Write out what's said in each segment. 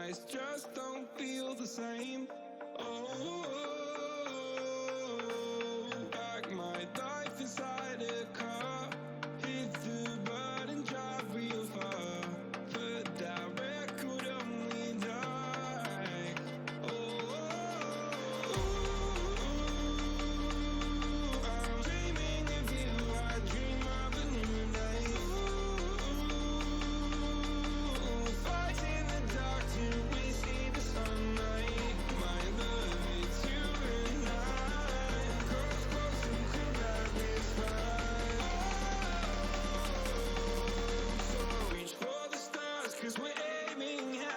eyes just don't feel the same. Oh, back my life inside a car, hit the button, drive real far, put that record on me die. Oh, I'm dreaming of you, I dream of a new day. Fight in the dark till we see the sunlight. My love, it's you and I. Cross close into that this fight. So reach for the stars, 'cause we're aiming high.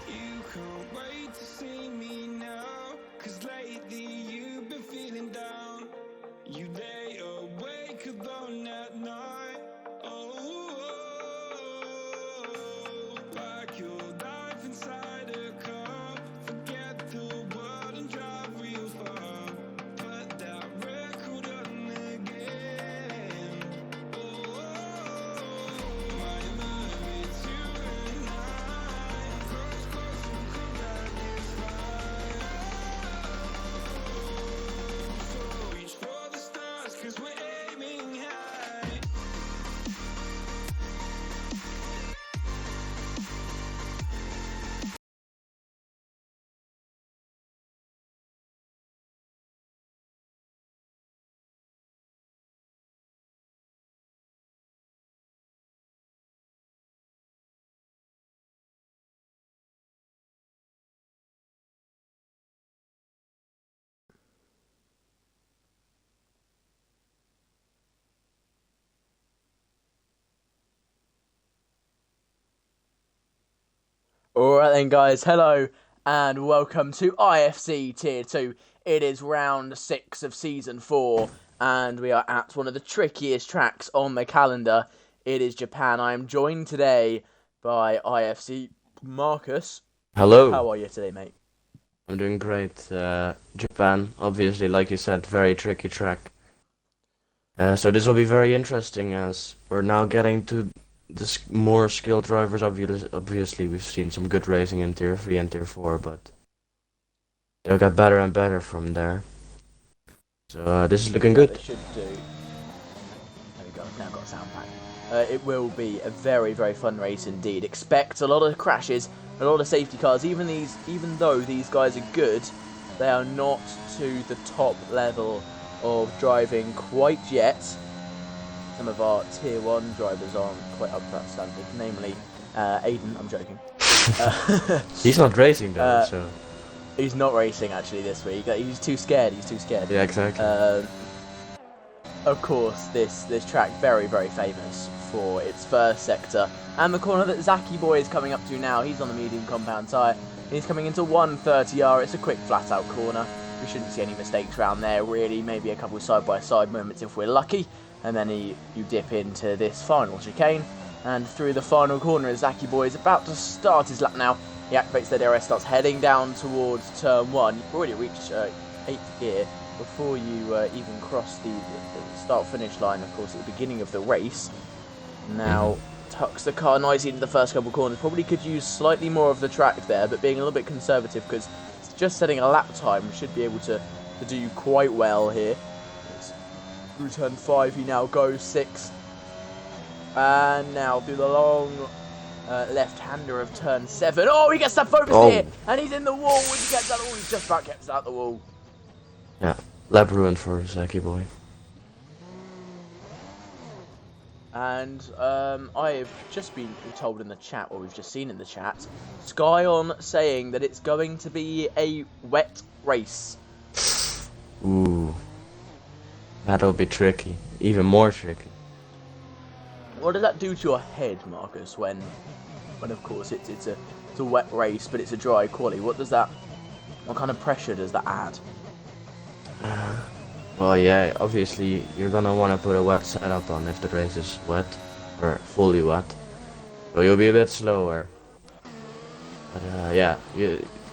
You can't wait to see me now, 'cause lately you've been feeling down. You lay awake alone at night. Oh, like your life inside a car. Forget the world and drive real far. Put that record on again. Oh, my love, it's you and I. Cross close and collide this fight. So reach for the stars, 'cause we're aiming high. Alright then guys, hello and welcome to IFC Tier 2. It is round 6 of Season 4 and we are at one of the trickiest tracks on the calendar. It is Japan. I am joined today by IFC Marcus. Hello. How are you today, mate? I'm doing great. Japan, obviously, like you said, very tricky track. So this will be very interesting as we're now getting to the more skilled drivers. Obviously, we've seen some good racing in Tier 3 and Tier 4, but they'll get better and better from there. So this is looking good. They should do. There we go, I've now got a sound pack. It will be a very, very fun race indeed. Expect a lot of crashes, a lot of safety cars. Even though these guys are good, they are not to the top level of driving quite yet. Some of our Tier 1 drivers aren't quite up to that standard, namely Aiden. I'm joking. He's not racing though, so... He's not racing actually this week. He's too scared. Yeah, exactly. Of course, this track very, very famous for its first sector. And the corner that Zaki Boy is coming up to now, he's on the medium compound tyre. He's coming into 130R. It's a quick flat-out corner. We shouldn't see any mistakes around there, really. Maybe a couple side-by-side moments if we're lucky. And then you dip into this final chicane. And through the final corner, Zaki Boy is about to start his lap now. He activates the DRS, starts heading down towards turn 1. You've already reached 8th gear before you even cross the start-finish line, of course, at the beginning of the race. Now, tucks the car nicely into the first couple corners. Probably could use slightly more of the track there, but being a little bit conservative because it's just setting a lap time. Should be able to do quite well here. Through turn 5, he now goes 6. And now through the long left-hander of turn 7. Oh, he gets that focus here! And he's in the wall when he gets that. Oh, he's just about gets out the wall. Yeah, lap ruined for Zaki Boy. And I've just been told in the chat, or we've just seen in the chat, Skyon saying that it's going to be a wet race. Ooh. That'll be tricky. Even more tricky. What does that do to your head, Marcus, when of course it's a wet race, but it's a dry quali? What does that What kind of pressure does that add? Well, yeah, obviously you're gonna want to put a wet setup on if the race is wet or fully wet, so you'll be a bit slower. But yeah,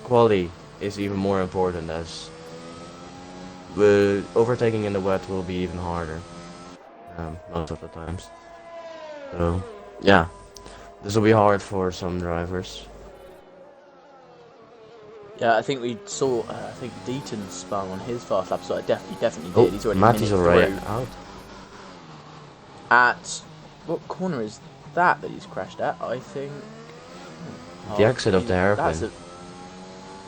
quality is even more important as overtaking in the wet will be even harder most of the times. So yeah, this will be hard for some drivers. Yeah, I think we saw. I think Deaton spun on his fast lap, so I definitely Oh, did. He's already Matty's minute already through. out. At what corner is that he's crashed at? I think. The exit of the hairpin.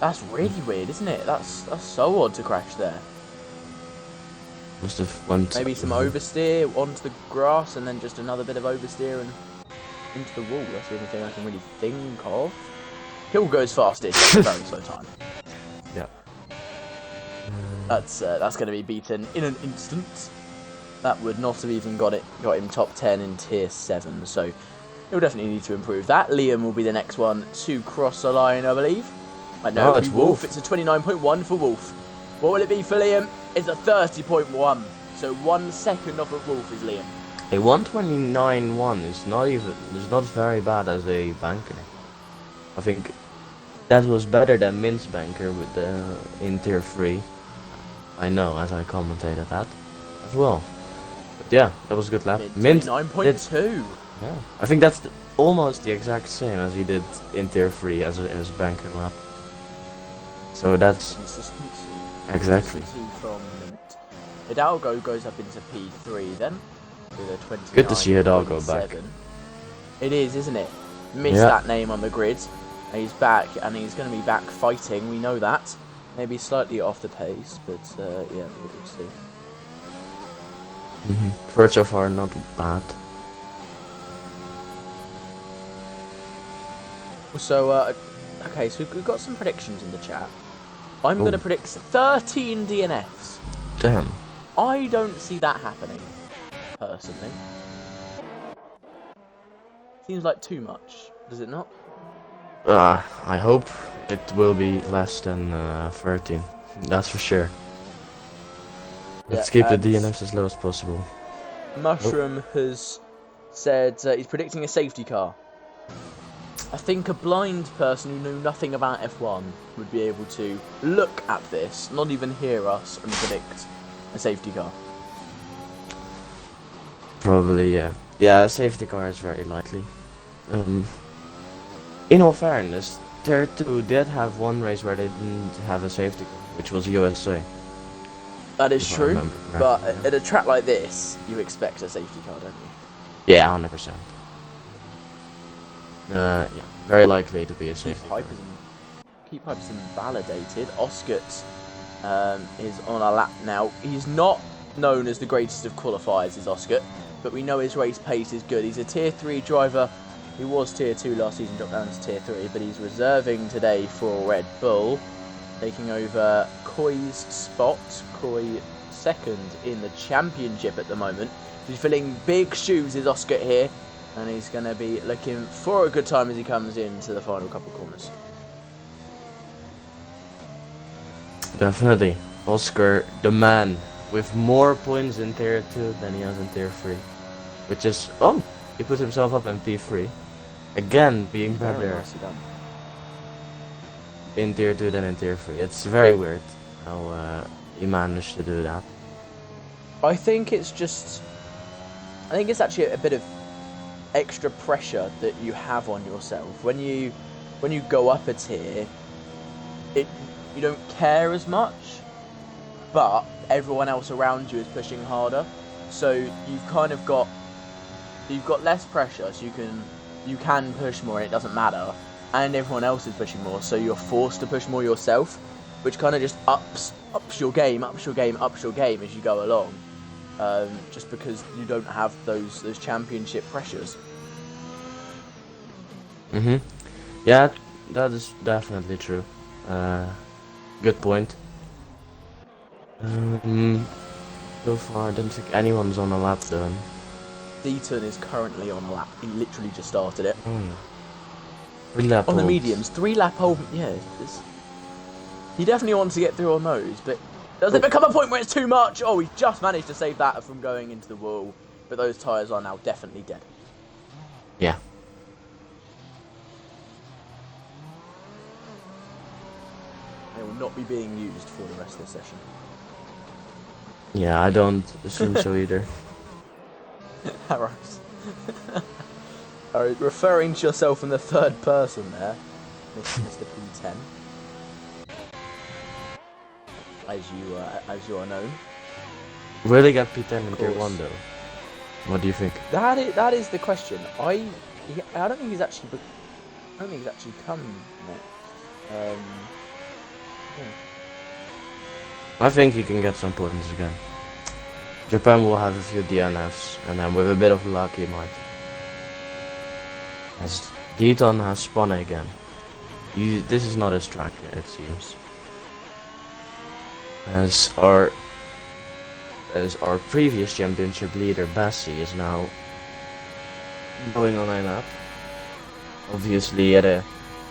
That's really weird, isn't it? That's so odd to crash there. Must have went. Maybe some oversteer onto the grass, and then just another bit of oversteer and into the wall. That's the only thing I can really think of. Hill goes fastest, very slow time. Yeah. That's going to be beaten in an instant. That would not have even got him top 10 in tier 7. So he'll definitely need to improve that. Liam will be the next one to cross the line, I believe. I know it's Wolf. It's a 29.1 for Wolf. What will it be for Liam? It's a 30.1. So 1 second off of Wolf is Liam. A 129.1 is not very bad as a banker. I think that was better than Mint's banker with the in tier 3. I know, as I commentated that as well. But yeah, that was a good lap. Mint 9.2. Yeah, I think that's almost the exact same as he did in tier 3 as his banker lap. So that's Consistency. exactly. Consistency from Mint. Hidalgo goes up into P3 then. With a 29. Good to see Hidalgo back. It is, isn't it? Missed that name on the grid. He's back, and he's going to be back fighting. We know that. Maybe slightly off the pace, but yeah, we'll see. For so far, not bad. So, okay, so we've got some predictions in the chat. I'm going to predict 13 DNFs. Damn. I don't see that happening, personally. Seems like too much, does it not? I hope it will be less than 13. That's for sure. Let's keep the DNFs as low as possible. Mushroom has said he's predicting a safety car. I think a blind person who knew nothing about F1 would be able to look at this, not even hear us, and predict a safety car. Probably, yeah. Yeah, a safety car is very likely. In all fairness, Tier 2 did have one race where they didn't have a safety car, which was USA. That is true, but at a track like this, you expect a safety car, don't you? Yeah, 100%. Yeah, very likely to be a safety car. Keep Piper's invalidated. Oscott is on a lap now. He's not known as the greatest of qualifiers, is Oscott, but we know his race pace is good. He's a Tier 3 driver. He was Tier 2 last season, dropped down to Tier 3, but he's reserving today for Red Bull, taking over Koi's spot. Koi second in the championship at the moment. He's filling big shoes, is Oscar here, and he's going to be looking for a good time as he comes into the final couple of corners. Definitely. Oscar, the man, with more points in Tier 2 than he has in Tier 3. Which is, he put himself up in P3. Again, being better in Tier 2 than in Tier 3. It's very weird how he managed to do that. I think it's actually a bit of extra pressure that you have on yourself. When you go up a tier, you don't care as much, but everyone else around you is pushing harder. So you've got less pressure, so you can push more and it doesn't matter, and everyone else is pushing more, so you're forced to push more yourself, which kind of just ups your game as you go along, just because you don't have those championship pressures. Yeah, that is definitely true. Good point. So far I don't think anyone's on a lap done. Deaton is currently on a lap. He literally just started it. 3 lap On the holds. mediums, 3 lap hold. Yeah, He definitely wants to get through on those, but does it become a point where it's too much? Oh, he just managed to save that from going into the wall, but those tyres are now definitely dead. Yeah. They will not be being used for the rest of the session. Yeah, I don't assume so either. Arrows. Alright, referring to yourself in the third person there, Mr. P10. As you are known. Really get P10 in Of Tier course. 1 though? What do you think? That is the question. I don't think he's actually come next. Yeah. I think he can get some points again. Japan will have a few DNFs, and then with a bit of luck he might. As Deaton has spun again. This is not his track, it seems. As our previous championship leader Bassi is now going on a lap. Obviously had a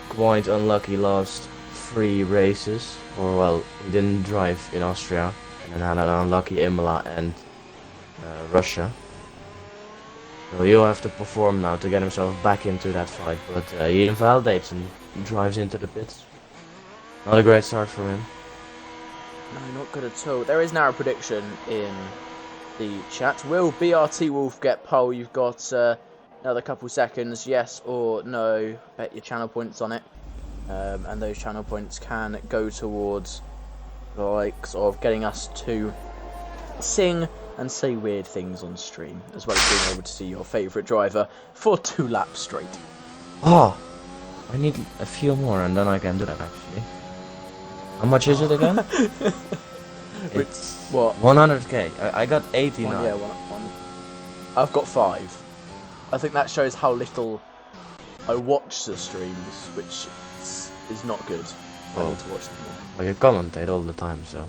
quite unlucky last 3 races, or well, he didn't drive in Austria, and then had an unlucky Imola and Russia. So he'll have to perform now to get himself back into that fight, but he invalidates and drives into the pits. Not a great start for him. No, not good at all. There is now a prediction in the chat. Will BRT Wolf get pole? You've got another couple seconds, yes or no. Bet your channel points on it. And those channel points can go towards the likes of getting us to sing and say weird things on stream, as well as being able to see your favourite driver for 2 laps straight. Oh, I need a few more and then I can do that actually. How much is it again? It's What? 100k. I got 89. Yeah, one. I've got 5. I think that shows how little I watch the streams, which is not good. I Oh. need to watch them more. Well, you commentate all the time, so.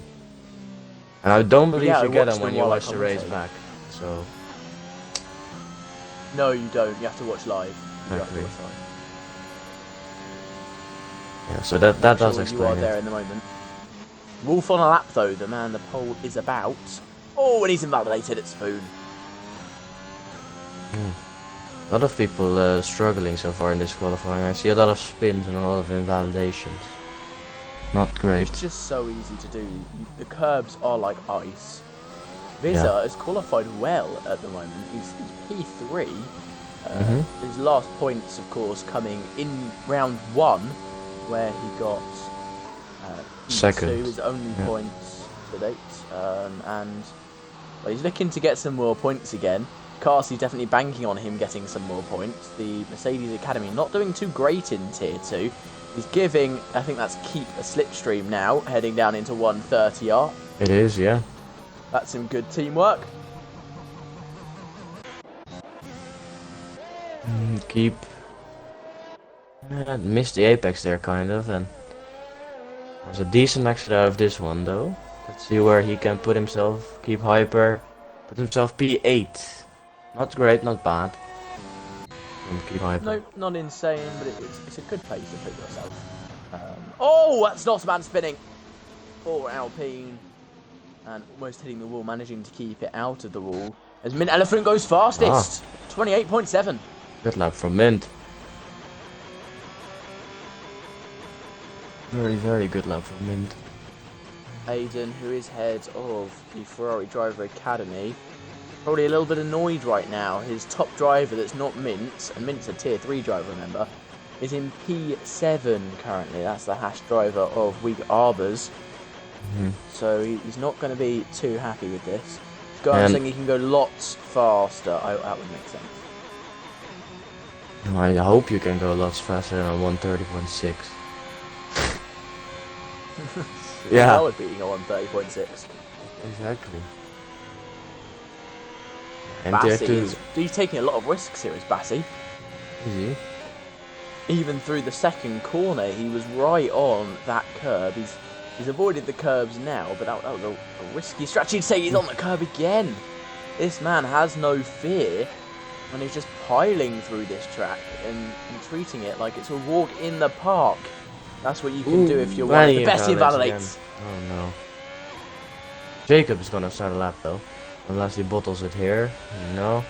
And I don't believe Yeah, you I get watch them when them you while I watch the race commentate. back. So. No, you don't. You have to watch live. You have to Okay. watch live. Yeah, so that does Sure, you are explain there it. in the moment. Wolf on a lap though, the man the pole is about. Oh, and he's invalidated at Spoon. A lot of people struggling so far in this qualifying. I see a lot of spins and a lot of invalidations. Not great. It's just so easy to do. The curbs are like ice. Visa has qualified well at the moment. He's P3. His last points, of course, coming in round 1, where he got Second. P2, his only points to date. And well, he's looking to get some more points again. Carsey's definitely banking on him getting some more points. The Mercedes Academy not doing too great in Tier 2. He's giving, I think that's keep a slipstream now, heading down into 130R. It is, yeah. That's some good teamwork. Keep. Missed the apex there, kind of, and there's a decent exit out of this one, though. Let's see where he can put himself, keep hyper, put himself P8. Not great, not bad. And keep hyper. No, not insane, but it's a good place to put yourself. Oh, that's not man spinning. Poor Alpine. And almost hitting the wall, managing to keep it out of the wall. As Mint Elephant goes fastest. 28.7. Good lap from Mint. Very, very good lap from Mint. Aiden, who is head of the Ferrari Driver Academy, probably a little bit annoyed right now. His top driver that's not Mint, and Mint's a Tier 3 driver, remember, is in P7 currently. That's the Hash driver of Wig Arbors. So he's not going to be too happy with this. He's going saying he can go lots faster. That would make sense. I hope you can go lots faster than 130.6. Yeah. I would beating a 130.6. Exactly. And Tier 2. He's taking a lot of risks here, is Bassi. Is he? Even through the second corner, he was right on that curb. He's avoided the curbs now, but that was a risky strategy to say he's on the curb again. This man has no fear, and he's just piling through this track and treating it like it's a walk in the park. That's what you can do if you're and one of he the best invalidates invalidates. again. Oh no. Jacob is gonna start a lap though. Unless he bottles it here. No.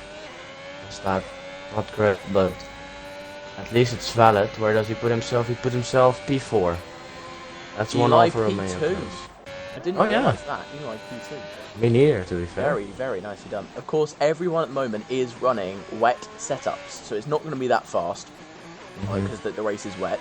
It's not great, but at least it's valid. Where does he put himself? He put himself P4. That's one Eli Alfa Romeo. P2. I didn't Oh, yeah. realise that. Eli P2. Me neither, to be fair. Very, very nicely done. Of course, everyone at the moment is running wet setups, so it's not going to be that fast because the race is wet.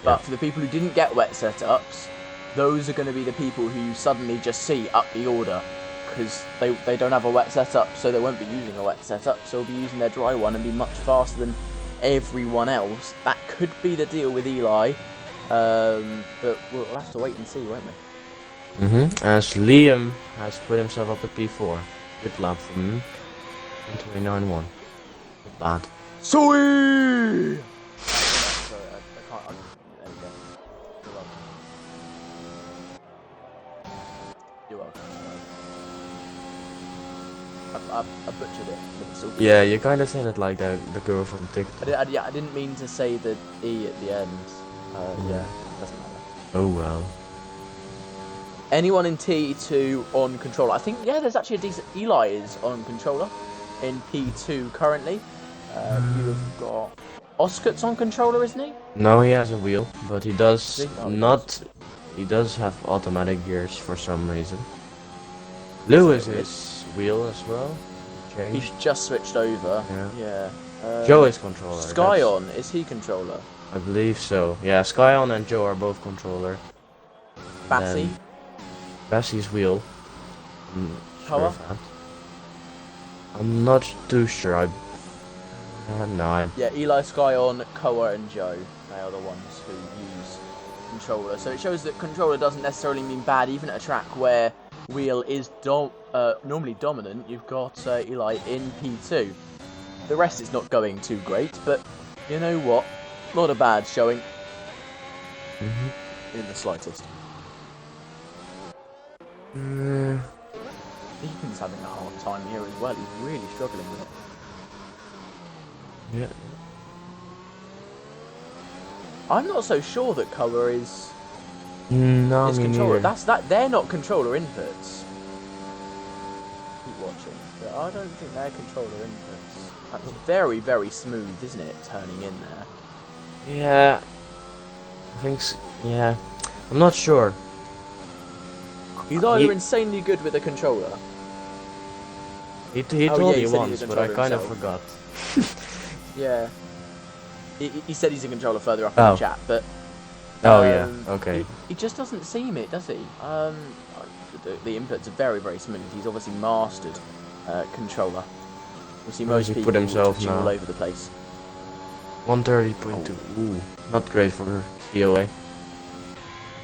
But for the people who didn't get wet setups, those are going to be the people who you suddenly just see up the order because they don't have a wet setup, so they won't be using a wet setup, so they'll be using their dry one and be much faster than everyone else. That could be the deal with Eli, but we'll have to wait and see, won't we? As Liam has put himself up at P4. Good lap from him. 29.1. Not bad. Sorry, I can't. There we go. You're welcome. I butchered it. But it's all good. Yeah, you kind of said it like the girl from TikTok. I didn't mean to say the E at the end. Yeah, doesn't matter. Oh well. Anyone in T2 on controller? I think, yeah, there's actually a decent... Eli is on controller in P2 currently. You've got... Oscar's on controller, isn't he? No, he has a wheel, but he does Oh, not... He does have automatic gears for some reason. Lewis is wheel as well. He's just switched over. Yeah. Yeah. Joe is controller. Skyon, is he controller? I believe so. Yeah, Skyon and Joe are both controller. Bassy? Bassy's wheel. Koa? I'm not too sure. No. Yeah, Eli, Skyon, Koa and Joe. They are the ones who use controller. So it shows that controller doesn't necessarily mean bad, even at a track where wheel is normally dominant. You've got Eli in P2. The rest is not going too great, but you know what? Not a bad showing in the slightest. Ethan's having a hard time here as well. He's really struggling with it. Yeah. I'm not so sure that Koa is No, me controller. neither. They're not controller inputs. Keep watching. But I don't think they're controller inputs. That's very, very smooth, isn't it? Turning in there. Yeah. I think yeah. I'm not sure. He's either insanely good with a controller. He told yeah, me he said once, he's a but I kind of controller forgot. Yeah. He said he's a controller further up in the chat, but Oh yeah, okay. He just doesn't seem it, does he? The inputs are very, very smooth. He's obviously mastered controller. You see most people put himself touching now? all over the place. 130.2. Ooh, not great for DOA.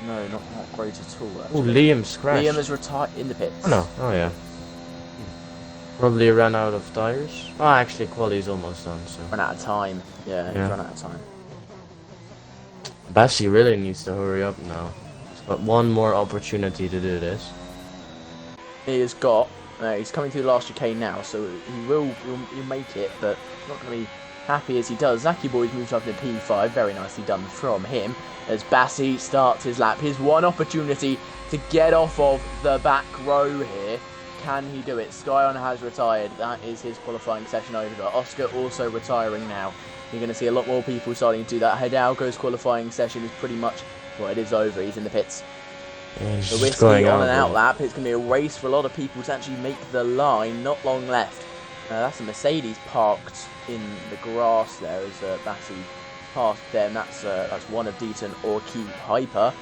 No, not great at all. Ooh, Actually. Liam's crashed. Liam has retired in the pits. Oh no, oh yeah. Probably ran out of tires. Oh, actually, quality's almost done, so. Run out of time. Yeah, he's run out of time. Bassy really needs to hurry up now. He's got one more opportunity to do this. He has got. He's coming through the last chicane now, so he'll make it, but not going to be happy as he does. Zaki Boy's moved up to P5. Very nicely done from him. As Bassy starts his lap. His one opportunity to get off of the back row here. Can he do it? Skyon has retired. That is his qualifying session over. Oscar also retiring now. You're going to see a lot more people starting to do that. Hidalgo's qualifying session is pretty much, well, it is over. He's in the pits. Yeah, The Whiskey on and out lap. It's going to be a race for a lot of people to actually make the line. Not long left. That's a Mercedes parked in the grass there as Bassy passed them. That's one of Deaton or Keep Hyper.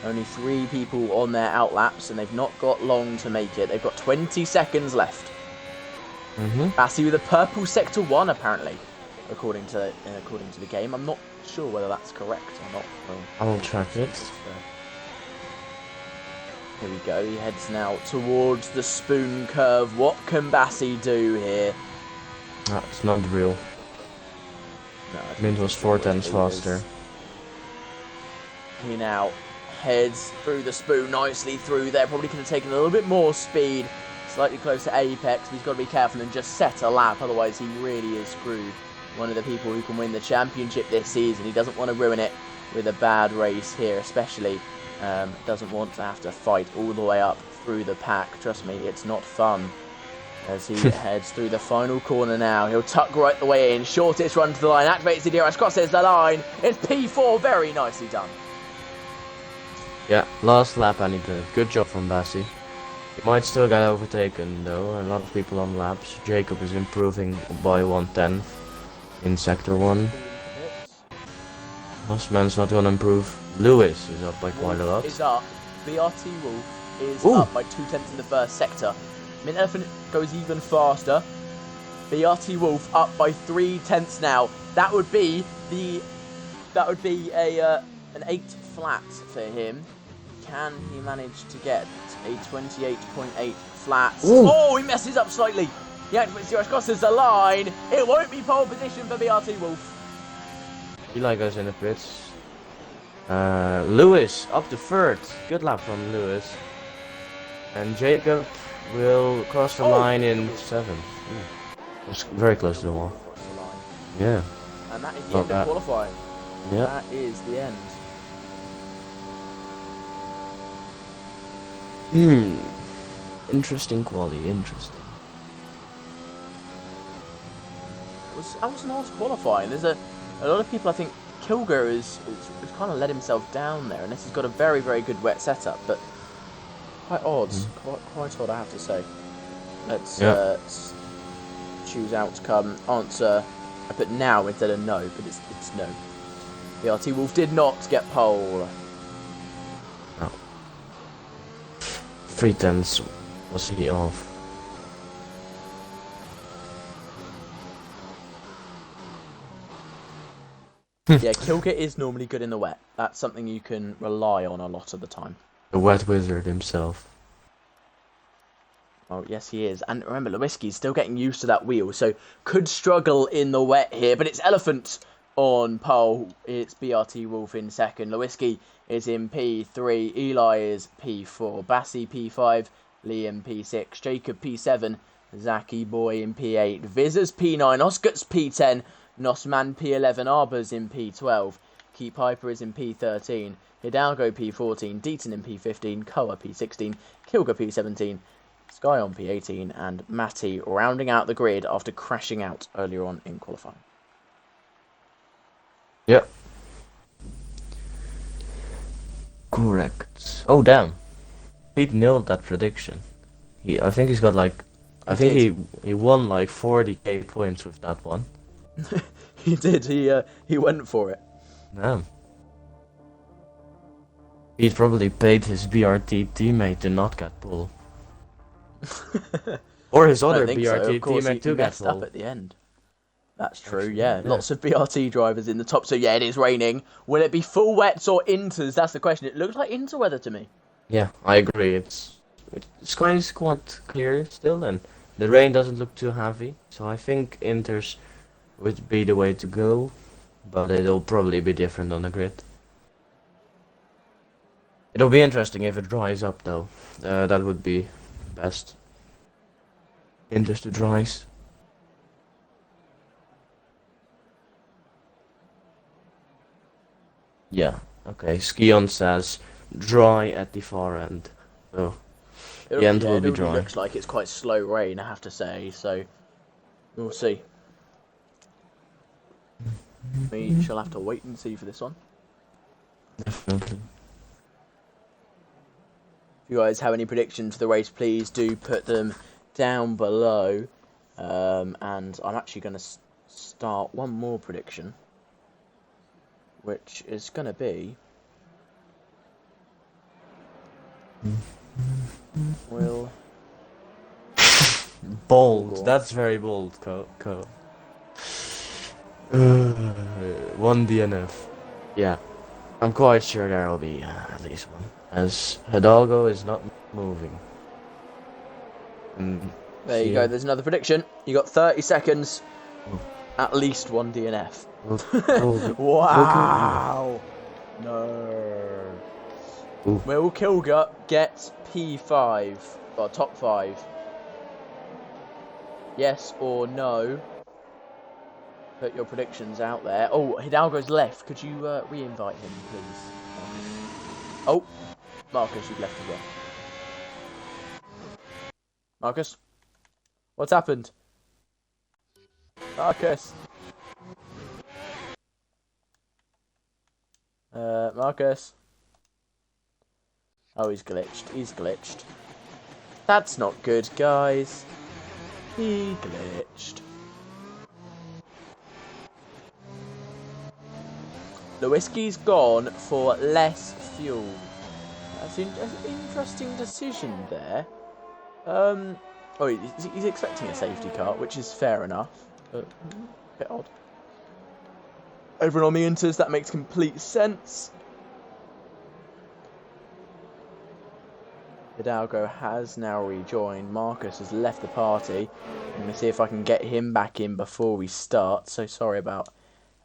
Only 3 people on their outlaps, and they've not got long to make it. They've got 20 seconds left. Bassy with a purple sector 1, apparently, according to the game. I'm not sure whether that's correct or not. Well, I'll track it. Here we go. He heads now towards the spoon curve. What can Bassy do here? It's not real. No, I mean, it was 4 times faster. He now heads through the spoon nicely through there. Probably could have taken a little bit more speed. Slightly close to apex, but he's got to be careful and just set a lap. Otherwise, he really is screwed one of the people who can win the championship this season. He doesn't want to ruin it with a bad race here, especially. Doesn't want to have to fight all the way up through the pack. Trust me, it's not fun. As he heads through the final corner now, he'll tuck right the way in. Shortest run to the line, activates the DRS, crosses the line. It's P4, very nicely done. Yeah, last lap and he did. Good job from Bassi. He might still get overtaken though, a lot of people on laps. Jacob is improving by 1/10 in sector 1. Mossman's not gonna improve. Lewis is up by quite a lot. Is up. BRT Wolf is Ooh. up by 2/10 in the first sector. Mint Elephant goes even faster. BRT Wolf up by 3/10 now. That would be an 8 flat for him. Can he manage to get a 28.8 flat? Ooh. Oh, he messes up slightly. He activates DRS, crosses the line. It won't be pole position for BRT Wolf. Eli goes in the pits. Lewis up to third. Good lap from Lewis. And Jacob will cross the line in 7th. That's very close to the wall. Across the line. Yeah. And that is the Not end bad. of qualifying. Yeah. That is the end. Interesting quality, interesting. That was a nice qualifying. There's a lot of people, I think, Kilger has kind of let himself down there, unless he's got a very, very good wet setup, but quite odd. Quite odd, I have to say. Let's choose outcome. Answer, I put now instead of no, but it's no. BRT Wolf did not get pole. No. 3/10 was he off. Yeah, Kilger is normally good in the wet. That's something you can rely on a lot of the time. The wet wizard himself. Oh, yes, he is. And remember, Lewiski's still getting used to that wheel, so could struggle in the wet here. But it's Elephant on pole. It's BRT Wolf in second. Lewiski is in P3. Eli is P4. Bassi P5. Liam P6. Jacob P7. Zaki Boy in P8. Vizers P9. Oscar's P10. Nosman P11. Arbors in P12. Keep Hyper is in P13. Hidalgo P14. Deaton in P15. Koa P16. Kilga P17. Sky on P18, and Matty rounding out the grid after crashing out earlier on in qualifying. Yep. Correct. Oh damn. Pete nailed that prediction. I think he's got like, he won like 40k points with that one. He did. He went for it. Damn. He probably paid his BRT teammate to not get pulled. Or his other BRT teammate to get messed up pulled. at the end. That's true. Yeah, lots of BRT drivers in the top. So yeah, it is raining. Will it be full wets or inters? That's the question. It looks like inter weather to me. Yeah, I agree. The sky is quite clear still, and the rain doesn't look too heavy. So I think inters would be the way to go, but it'll probably be different on the grid. It'll be interesting if it dries up though. That would be best. Inters to dries. Yeah. Okay. Skion says dry at the far end. So the end will be dry. It looks like it's quite slow rain, I have to say. So we'll see. We shall have to wait and see for this one. Definitely. If you guys have any predictions for the race, please do put them down below. And I'm actually going to start one more prediction, which is going to be... Will... Bold. That's very bold, Co. 1 DNF. Yeah. I'm quite sure there will be at least one. As Hidalgo is not moving. There you go, there's another prediction. You got 30 seconds. At least one DNF. Wow! No. Ooh. Will Kilger get P5? Or top 5? Yes or no? put your predictions out there. Oh, Hidalgo's left. Could you re-invite him, please? Oh, Marcus, you've left as well. Marcus? What's happened? Marcus? Marcus? Oh, he's glitched. He's glitched. That's not good, guys. He glitched. The whiskey's gone for less fuel. That's an interesting decision there. Oh, he's expecting a safety car, which is fair enough. But a bit odd. Everyone on me enters, that makes complete sense. Hidalgo has now rejoined. Marcus has left the party. I'm going to see if I can get him back in before we start. So sorry about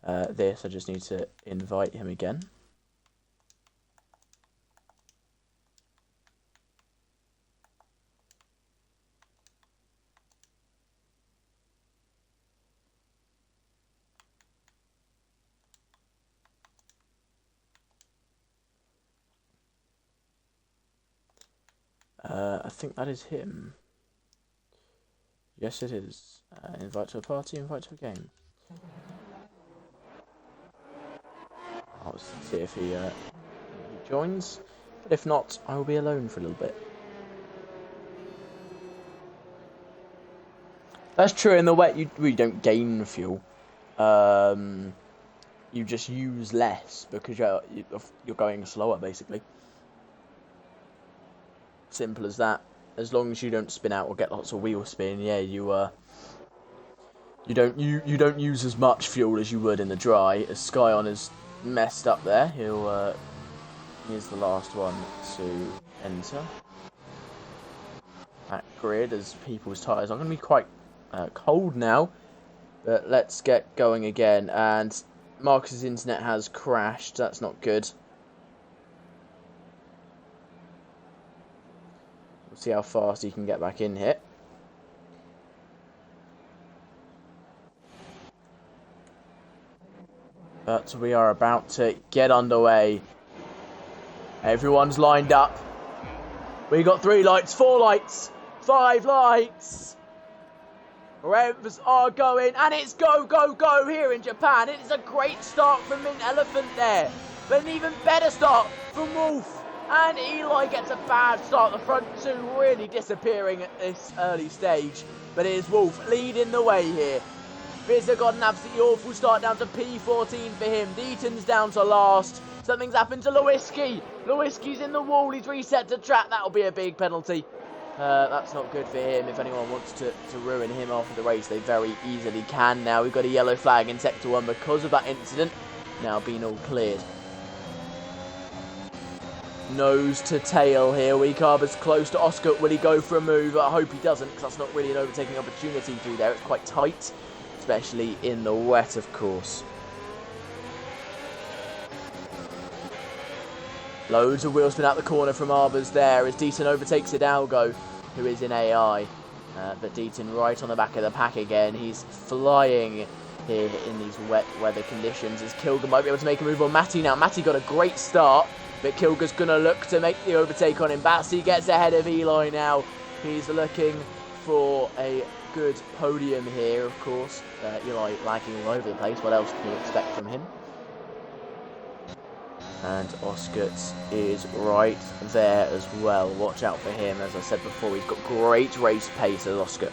this. I just need to invite him again. I think that is him. Yes, it is. Invite to a party, invite to a game. I'll see if he joins. But if not, I will be alone for a little bit. That's true. In the wet, you don't gain fuel. You just use less because you're going slower, basically. Simple as that. As long as you don't spin out or get lots of wheel spin, yeah, you don't use as much fuel as you would in the dry. As Skyon is messed up there, he's the last one to enter that grid as people's tyres are going to be quite cold now. But let's get going again. And Marcus's internet has crashed. That's not good. We'll see how fast he can get back in here. But we are about to get underway. Everyone's lined up. We got 3 lights, 4 lights, 5 lights. Revs are going, and it's go, go, go here in Japan. It is a great start from Mint Elephant there, but an even better start from Wolf. And Eli gets a bad start. The front 2 really disappearing at this early stage. But it is Wolf leading the way here. Vizza got an absolutely awful start down to P14 for him. Deaton's down to last. Something's happened to Lewiski. Lewiski's in the wall. He's reset to track. That'll be a big penalty. That's not good for him. If anyone wants to ruin him after the race, they very easily can now. We've got a yellow flag in Sector 1 because of that incident. Now being all cleared. Nose to tail here. Weekarber's close to Oscar. Will he go for a move? I hope he doesn't, because that's not really an overtaking opportunity through there. It's quite tight, especially in the wet, of course. Loads of wheel spin out the corner from Arbors there as Deaton overtakes Hidalgo, who is in AI. But Deaton right on the back of the pack again. He's flying here in these wet weather conditions as Kilger might be able to make a move on Matty now. Matty got a great start, but Kilger's going to look to make the overtake on him. Batsy gets ahead of Eli now. He's looking for a good podium here, of course. Eli lagging all over the place. What else can you expect from him? And Oscar is right there as well. Watch out for him. As I said before, he's got great race pace as Oscar.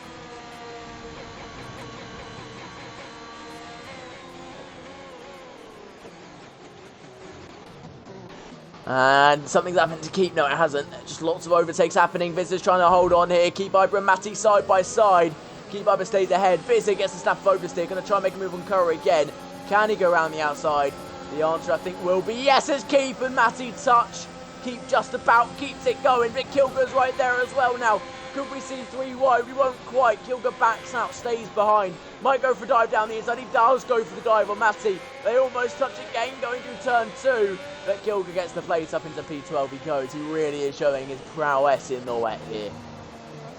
And something's happened to Keep. No, it hasn't. Just lots of overtakes happening. Vizza's trying to hold on here. Keep Iber and Matty side by side. Keep Iber stays ahead. Vizza gets the snap of oversteer. Going to try and make a move on Curry again. Can he go around the outside? The answer, I think, will be yes as Keep and Matty touch. Keep just about keeps it going. But Kilger's right there as well now. Could we see 3 wide? We won't quite. Kilger backs out, stays behind. Might go for a dive down the inside. He does go for the dive on Matty. They almost touch again going through turn 2. But Kilger gets the place up into P12. He goes. He really is showing his prowess in the wet here.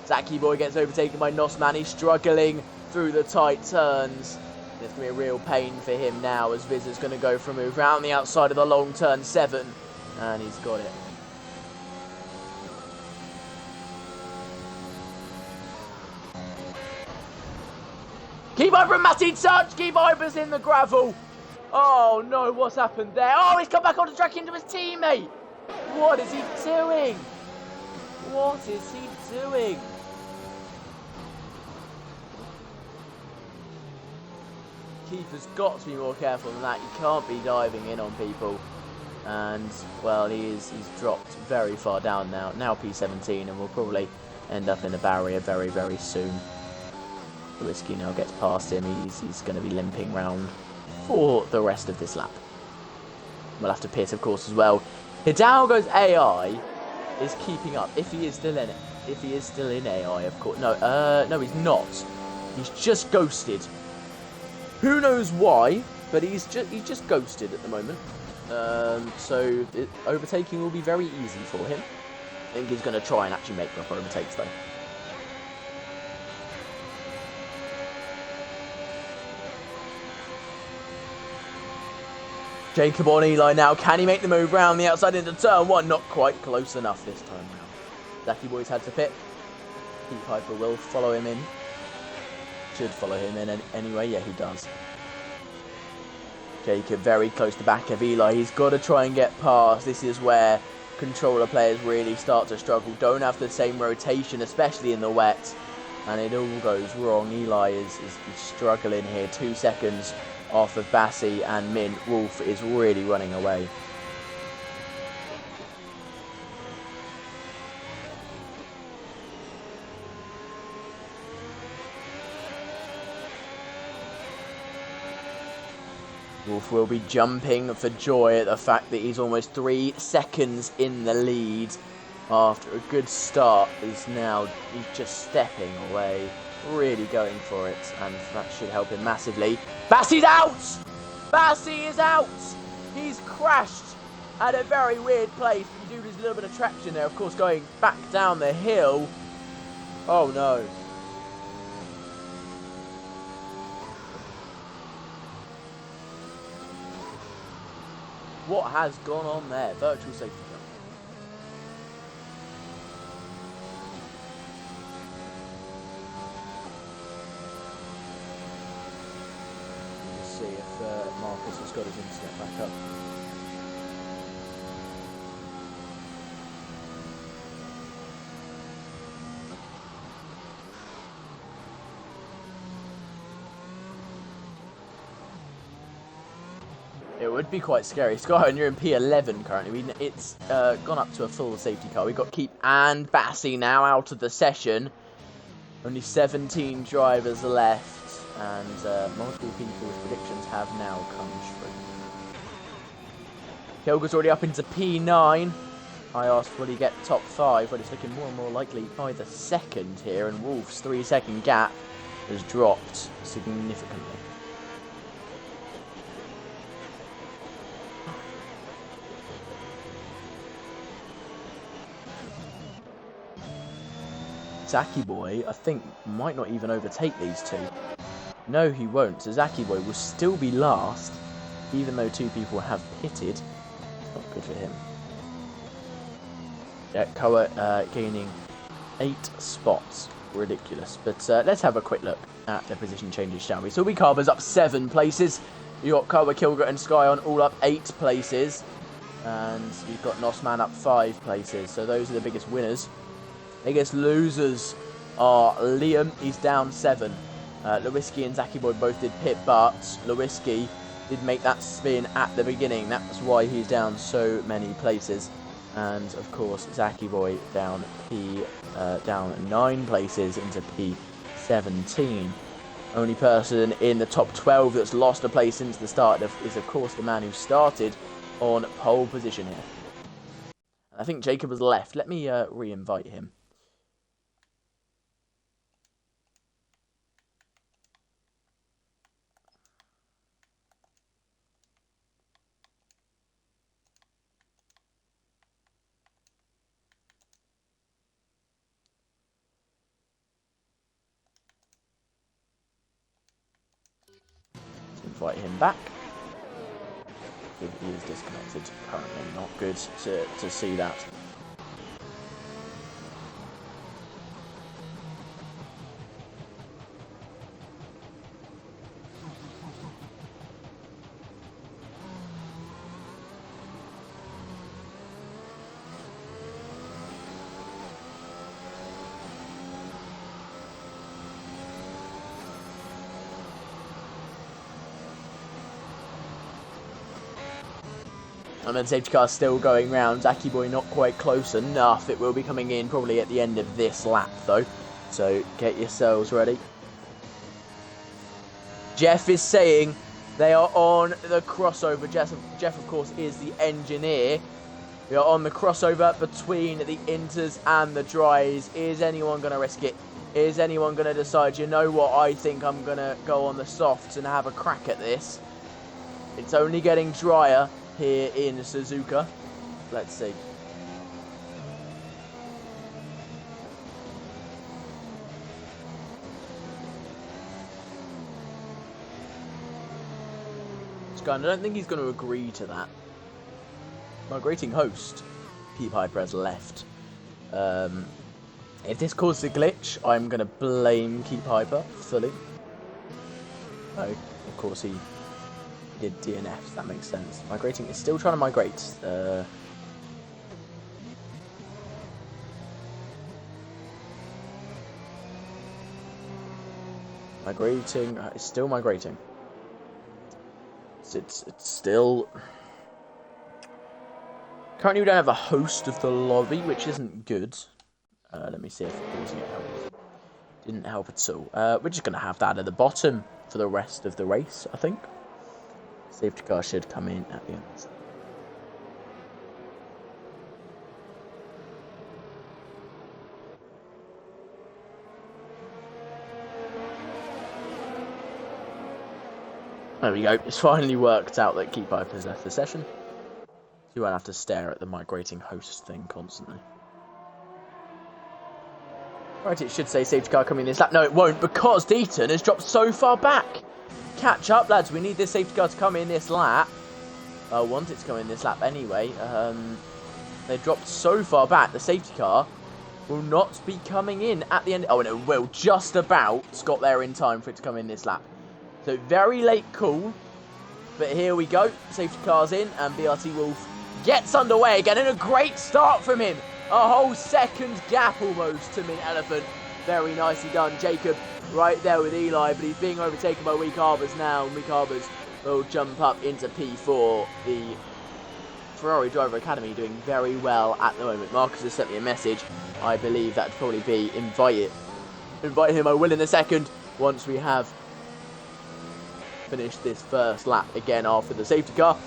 Zaki Boy gets overtaken by Nosman. He's struggling through the tight turns. It's going to be a real pain for him now as Viz's going to go for a move round the outside of the long turn 7. And he's got it. Keep over Matty Touch! Keep overs in the gravel! Oh no, what's happened there? Oh, he's come back on the track into his teammate! What is he doing? What is he doing? Keeper's got to be more careful than that. You can't be diving in on people. And, well, he's dropped very far down now. Now P17, and will probably end up in a barrier very, very soon. Whiskey now gets past him. He's going to be limping round for the rest of this lap. We'll have to pit, of course, as well. Hidalgo's AI is keeping up, if he is still in it. If he is still in AI, of course. No, no, he's not. He's just ghosted. Who knows why, but he's just ghosted at the moment. So overtaking will be very easy for him. I think he's going to try and actually make proper overtakes, though. Jacob on Eli now. Can he make the move round the outside into turn 1? Not quite close enough this time round. Zacky Boy's had to pit. Pete Piper will follow him in. Should follow him in anyway. Yeah, he does. Jacob very close to back of Eli. He's got to try and get past. This is where controller players really start to struggle. Don't have the same rotation, especially in the wet. And it all goes wrong. Eli is struggling here. 2 seconds off of Bassi and Min. Wolf is really running away. Wolf will be jumping for joy at the fact that he's almost 3 seconds in the lead after a good start. He's just stepping away, really going for it, and that should help him massively. Bassi's out! Bassi is out! He's crashed at a very weird place. You do lose a little bit of traction there, of course, going back down the hill. Oh no. What has gone on there? Virtual safety car. Let's see if Marcus has got his internet back up. It would be quite scary. Sky, and you're in P11 currently. It's gone up to a full safety car. We've got Keep and Bassi now out of the session. Only 17 drivers left, and multiple people's predictions have now come true. Kilger's already up into P9. I asked, will he get top 5? But it's looking more and more likely by the second here, and Wolf's 3-second gap has dropped significantly. Zacky Boy, I think, might not even overtake these two. No, he won't. So Zacky Boy will still be last, even though 2 people have pitted. It's not good for him. Yeah, Koa gaining 8 spots. Ridiculous. But let's have a quick look at the position changes, shall we? So we Carver's up 7 places. You got Koa, Kilgore and Skyon all up 8 places. And you've got Nosman up 5 places. So those are the biggest winners. Biggest losers are Liam, he's down 7. Lewiski and Zacky Boy both did pit, but Lewiski did make that spin at the beginning. That's why he's down so many places. And of course, Zacky Boy down 9 places into P17. Only person in the top 12 that's lost a place since the start is, of course, the man who started on pole position here. I think Jacob has left. Let me re-invite him. invite him back. He is disconnected currently. Not good to see that. And then safety car still going round. Zaki Boy not quite close enough. It will be coming in probably at the end of this lap though. So get yourselves ready. Jeff is saying they are on the crossover. Jeff of course is the engineer. We are on the crossover between the inters and the dries. Is anyone going to risk it? Is anyone going to decide, you know what, I think I'm going to go on the softs and have a crack at this? It's only getting drier here in Suzuka. Let's see. I don't think he's going to agree to that. Migrating host, Pete Piper has left. If this causes a glitch, I'm going to blame Keep Piper fully. Oh, of course he did DNFs, that makes sense. Migrating is still trying to migrate. Migrating, it's still migrating. It's still... Currently we don't have a host of the lobby, which isn't good. Let me see if pausing it helps. Didn't help at all. We're just going to have that at the bottom for the rest of the race, I think. Safety car should come in at the end. There we go. It's finally worked out that Keep Pipe has left the session. So you won't have to stare at the migrating host thing constantly. Right, it should say safety car coming in this lap. No, it won't, because Deaton has dropped so far back. Catch up, lads. We need this safety car to come in this lap. I want it to come in this lap anyway. They dropped so far back. The safety car will not be coming in at the end. Oh, and it will just about got there in time for it to come in this lap. So very late call. But here we go. Safety car's in, and BRT Wolf gets underway again. And a great start from him. A whole second gap almost to Mint Elephant. Very nicely done. Jacob right there with Eli, but he's being overtaken by Weak Harbours now. And Weak Harbours will jump up into P4. The Ferrari Driver Academy doing very well at the moment. Marcus has sent me a message. I believe that'd probably be invite him. I will in a second once we have finished this first lap again after the safety car.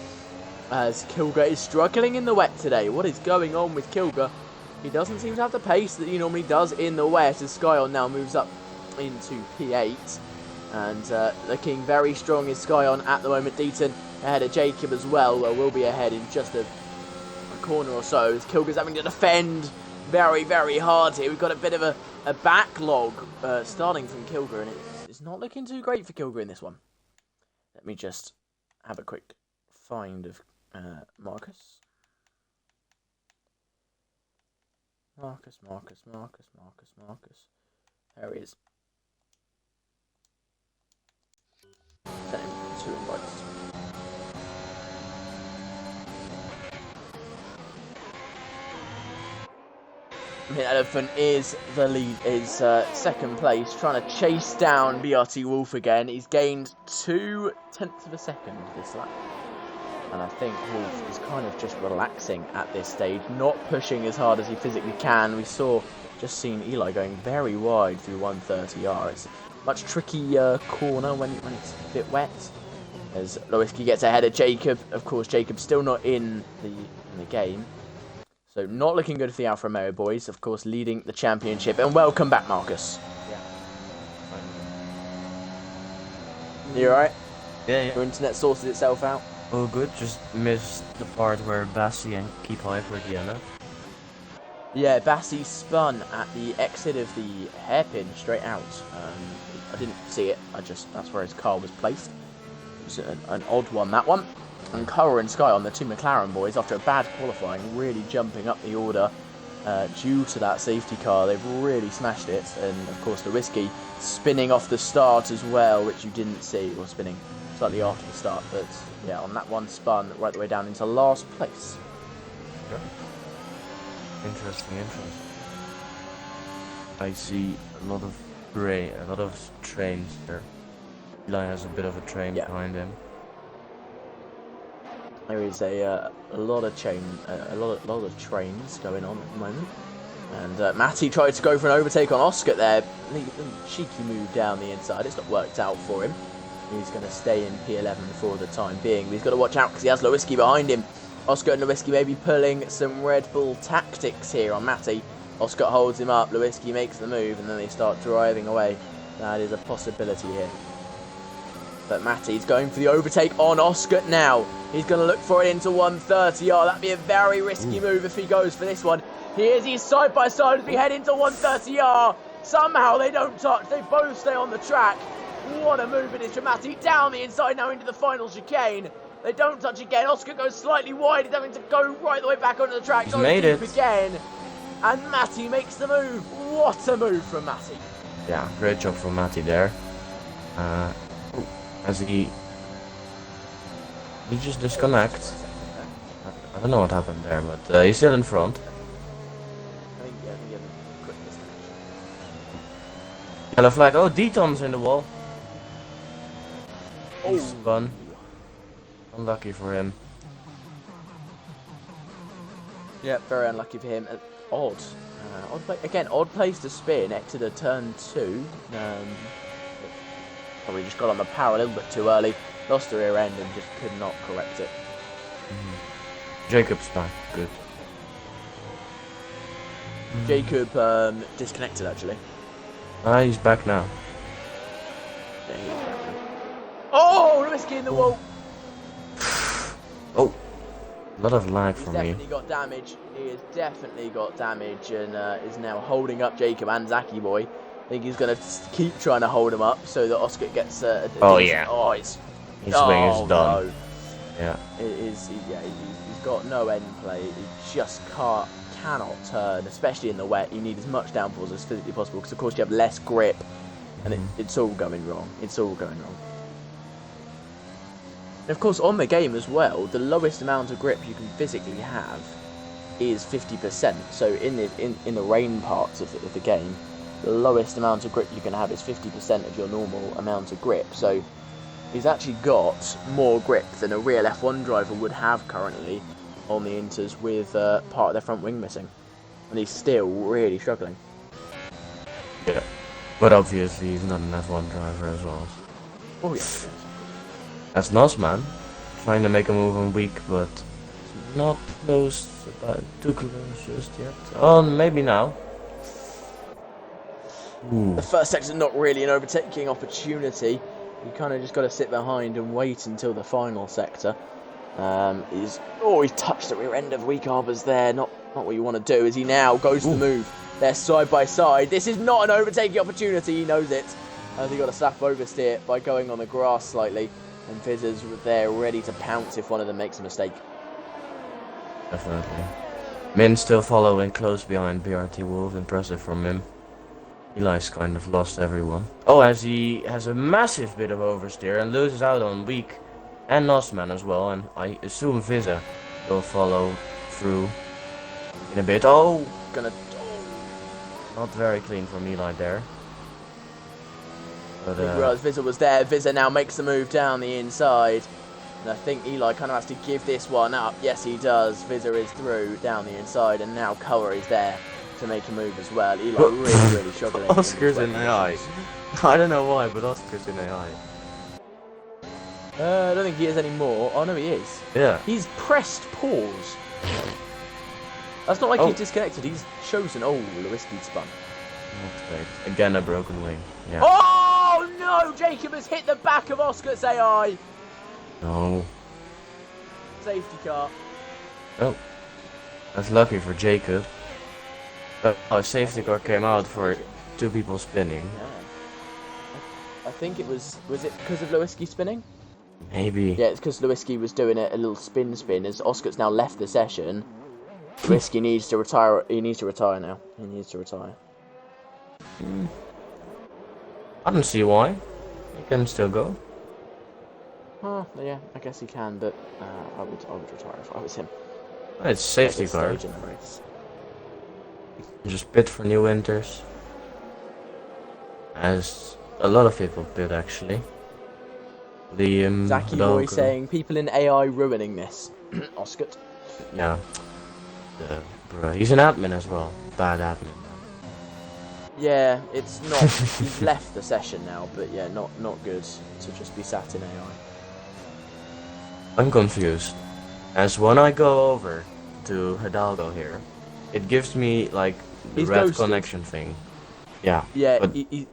As Kilger is struggling in the wet today. What is going on with Kilger? He doesn't seem to have the pace that he normally does in the wet, as Skyon now moves up into P8. And looking very strong is Skyon at the moment. Deaton ahead of Jacob as well. Will be ahead in just a corner or so. As Kilger's having to defend very, very hard here. We've got a bit of a backlog starting from Kilger, and it's not looking too great for Kilger in this one. Let me just have a quick find of Marcus. Marcus. There he is. Send him 2 invites. Mint Elephant is the lead, is second place, trying to chase down BRT Wolf again. He's gained 0.2 of a second this lap. And I think Wolf is kind of just relaxing at this stage, not pushing as hard as he physically can. We just seen Eli going very wide through 130R. It's a much trickier corner when it's a bit wet. As Lewinsky gets ahead of Jacob. Of course, Jacob's still not in the game. So not looking good for the Alfa Romeo boys. Of course, leading the championship. And welcome back, Marcus. Yeah. You alright? Yeah. Your internet sorted itself out? Oh, good. Just missed the part where Bassi and Keep Pipe were DNF. Yeah, Bassi spun at the exit of the hairpin straight out. I didn't see it. That's where his car was placed. was an odd one, that one. And Curra and Sky on the two McLaren boys, after a bad qualifying, really jumping up the order due to that safety car. They've really smashed it. And, of course, the Whiskey spinning off the start as well, which you didn't see, or spinning slightly after the start. But, yeah, on that one, spun right the way down into last place. Yeah. Interesting. I see a lot of trains there. Eli has a bit of a train behind him. There is a lot of trains going on at the moment, and Matty tried to go for an overtake on Oscar there. Cheeky move down the inside. It's not worked out for him. He's going to stay in P11 for the time being. But he's got to watch out because he has Lewiski behind him. Oscar and Lewiski may be pulling some Red Bull tactics here on Matty. Oscar holds him up. Lewiski makes the move, and then they start driving away. That is a possibility here. But Matty's going for the overtake on Oscar now. He's going to look for it into 130R. That'd be a very risky move if he goes for this one. He's side by side as we head into 130R. Somehow they don't touch. They both stay on the track. What a move it is from Matty. Down the inside now into the final chicane. They don't touch again. Oscar goes slightly wide. He's having to go right the way back onto the track. He's made it again. And Matty makes the move. What a move from Matty. Yeah, great job from Matty there. As he just disconnects. I don't know what happened there, but he's still in front. I think he had a quick disconnection. Yellow flag. Oh, Deton's in the wall. Oh. He's spun. Unlucky for him. Yeah, very unlucky for him. Odd. Odd place to spin. Exited turn 2. Probably just got on the power a little bit too early. Lost the rear end and just could not correct it. Jacob's back. Good. Jacob disconnected actually. He's back now. Yeah, he's back now. Oh, Lewiski in the wall. Oh, a lot of lag He's from me. definitely got damage. He has definitely got damage and is now holding up Jacob and Zaki Boy. I think he's going to keep trying to hold him up so that Oscar gets oh yeah. Oh, his swing is done. No. Yeah. It is. He's got no end play. He just cannot turn, especially in the wet. You need as much downforce as physically possible because, of course, you have less grip, and it's all going wrong. It's all going wrong. And of course, on the game as well, the lowest amount of grip you can physically have is 50%. So in the rain parts of the game, the lowest amount of grip you can have is 50% of your normal amount of grip. So he's actually got more grip than a real F1 driver would have currently on the Inters with part of their front wing missing. And he's still really struggling. Yeah. But obviously he's not an F1 driver as well. Oh yeah. That's Nosman, trying to make a move on weak, but not close, too close just yet. Oh, maybe now. Ooh. The first sector's not really an overtaking opportunity. You kind of just got to sit behind and wait until the final sector. He's touched the rear end of Weak Harbour's there. Not what you want to do. As he now goes to the move. They're side by side. This is not an overtaking opportunity. He knows it. As he got a slap oversteer by going on the grass slightly. And Fizzers there ready to pounce if one of them makes a mistake. Definitely. Min still following close behind BRT Wolf. Impressive from him. Eli's kind of lost everyone. Oh, as he has a massive bit of oversteer and loses out on Weak and Nosman as well. And I assume Vizza will follow through in a bit. Oh! Not very clean from Eli there. But, I didn't realise Vizza was there. Vizza now makes the move down the inside. And I think Eli kind of has to give this one up. Yes, he does. Vizza is through down the inside. And now Koa is there to make a move as well. Eli really struggling. Oscar's in AI. I don't know why, but Oscar's in AI. I don't think he is anymore. Oh, no, he is. Yeah. He's pressed pause. That's not like he's disconnected. He's chosen. Oh, Lewiski spun. That's great. Again, a broken wing. Yeah. Oh, no! Jacob has hit the back of Oscar's AI. No. Safety car. Oh. That's lucky for Jacob. Oh, safety car came out for two people spinning. Yeah. I think it was it because of Lewiski spinning? Maybe. Yeah, it's because Lewinsky was doing a little spin as Oscar's now left the session. Lewinsky needs to retire. He needs to retire now. He needs to retire. I don't see why. He can still go. Oh, yeah, I guess he can, but I would retire if I was him. It's safety At this car. stage in the race. Just bid for new winters. As a lot of people bid actually. The Zaki dog, boy saying people in AI ruining this. Oscar. yeah. Bruh, he's an admin as well. Bad admin. Yeah, it's not. He's left the session now, but yeah, not good to just be sat in AI. I'm confused. As when I go over to Hidalgo here, it gives me like the He's red ghosted. connection thing. Yeah. Yeah, but he's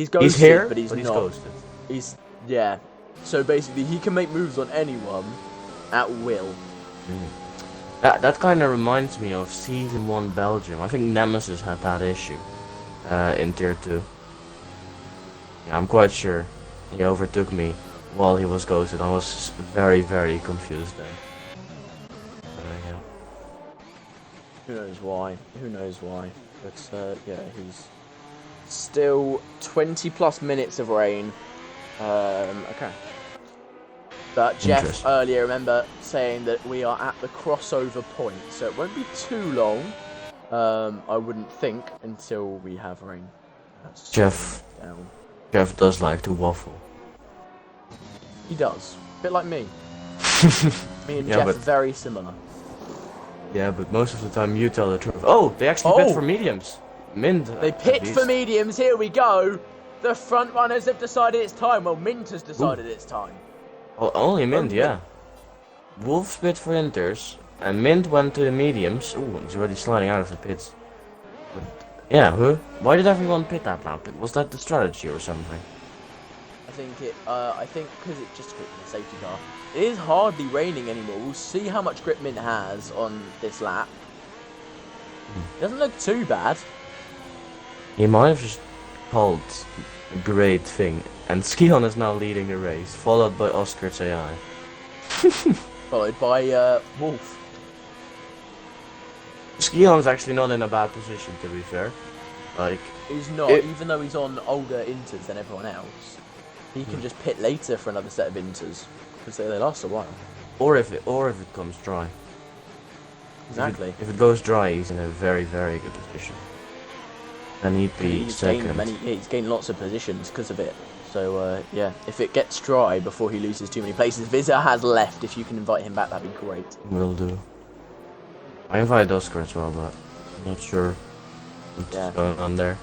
ghosted, he's here, but he's not. ghosted. Yeah. So basically, he can make moves on anyone at will. That kind of reminds me of Season 1 Belgium. I think Nemesis had that issue in Tier 2. Yeah, I'm quite sure he overtook me while he was ghosted. I was very, very confused there. Yeah. Who knows why? Who knows why? But yeah, he's still 20 plus minutes of rain. Okay. But Jeff earlier, remember saying that we are at the crossover point, so it won't be too long. I wouldn't think until we have rain. Jeff does like to waffle. He does, a bit like me. Me and Yeah, Jeff but- are very similar. Yeah, but most of the time you tell the truth. Oh, they actually bid for mediums. Mint. They at picked for least. mediums. Here we go. The front runners have decided it's time. Well, Mint has decided it's time. Oh, only Mint, Only yeah. Wolves bid for inters, and Mint went to the mediums. Ooh, he's already sliding out of the pits. But, yeah, why did everyone pit that now? Was that the strategy or something? I think because it just quit the safety car. It is hardly raining anymore. We'll see how much grip Mint has on this lap. It doesn't look too bad. He might have just called a great thing, and Skion is now leading the race, followed by Oscar's AI. Followed by Wolf. Skion's actually not in a bad position, to be fair. Like, He's not, even though he's on older inters than everyone else. He can just pit later for another set of inters because they last a while. or if it comes dry. Exactly. If it goes dry, he's in a very, very good position. And he'd be He's second. he's gained lots of positions because of it. So yeah, if it gets dry before he loses too many places, Vizza has left. If you can invite him back, that'd be great. Will do. I invited Oscar as well, but I'm not sure what's going on there.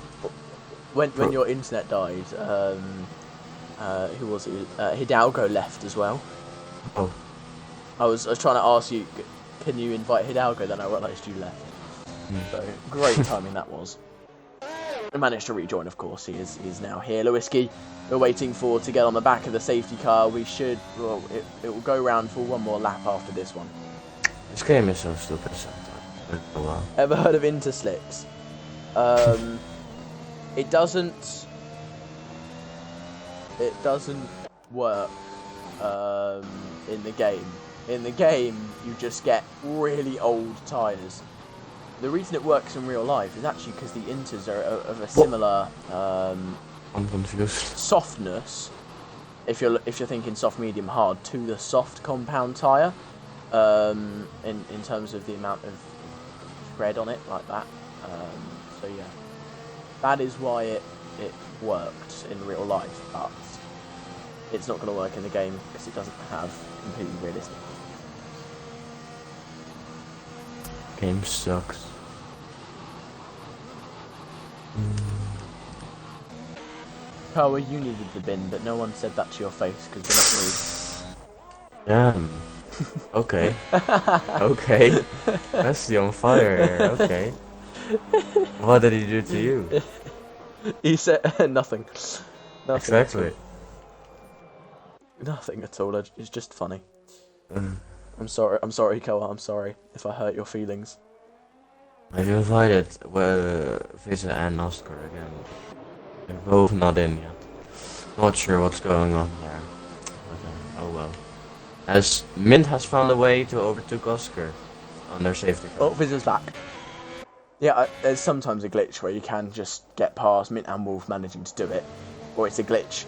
When your internet died, who was it? Hidalgo left as well. Oh. I was trying to ask you, can you invite Hidalgo? Then I realised you left. So great timing that was. I managed to rejoin, of course. He is now here. Lewinsky, we're waiting for to get on the back of the safety car. We should. Well, it will go round for one more lap after this one. This game is so stupid sometimes. Oh, wow. Ever heard of interslicks? It doesn't work in the game. In the game, you just get really old tyres. The reason it works in real life is actually because the inters are of a similar I'm confused. softness. If you're thinking soft, medium, hard, to the soft compound tyre, in terms of the amount of tread on it, like that. So yeah, that is why it worked in real life, but it's not going to work in the game because it doesn't have completely realistic. Game sucks. Koa, you needed the bin, but no one said that to your face because you're not rude. Damn. Okay. Okay. That's on fire here. Okay. What did he do to you? He said nothing. Nothing. Exactly. Nothing at all. It's just funny. I'm sorry, Koa. I'm sorry if I hurt your feelings. Have you invited Visa and Oscar again? They're both not in yet. Not sure what's going on there. as Mint has found a way to overtake Oscar on their safety car. Oh, Viz's back. Yeah, there's sometimes a glitch where you can just get past Mint and Wolf managing to do it, or it's a glitch,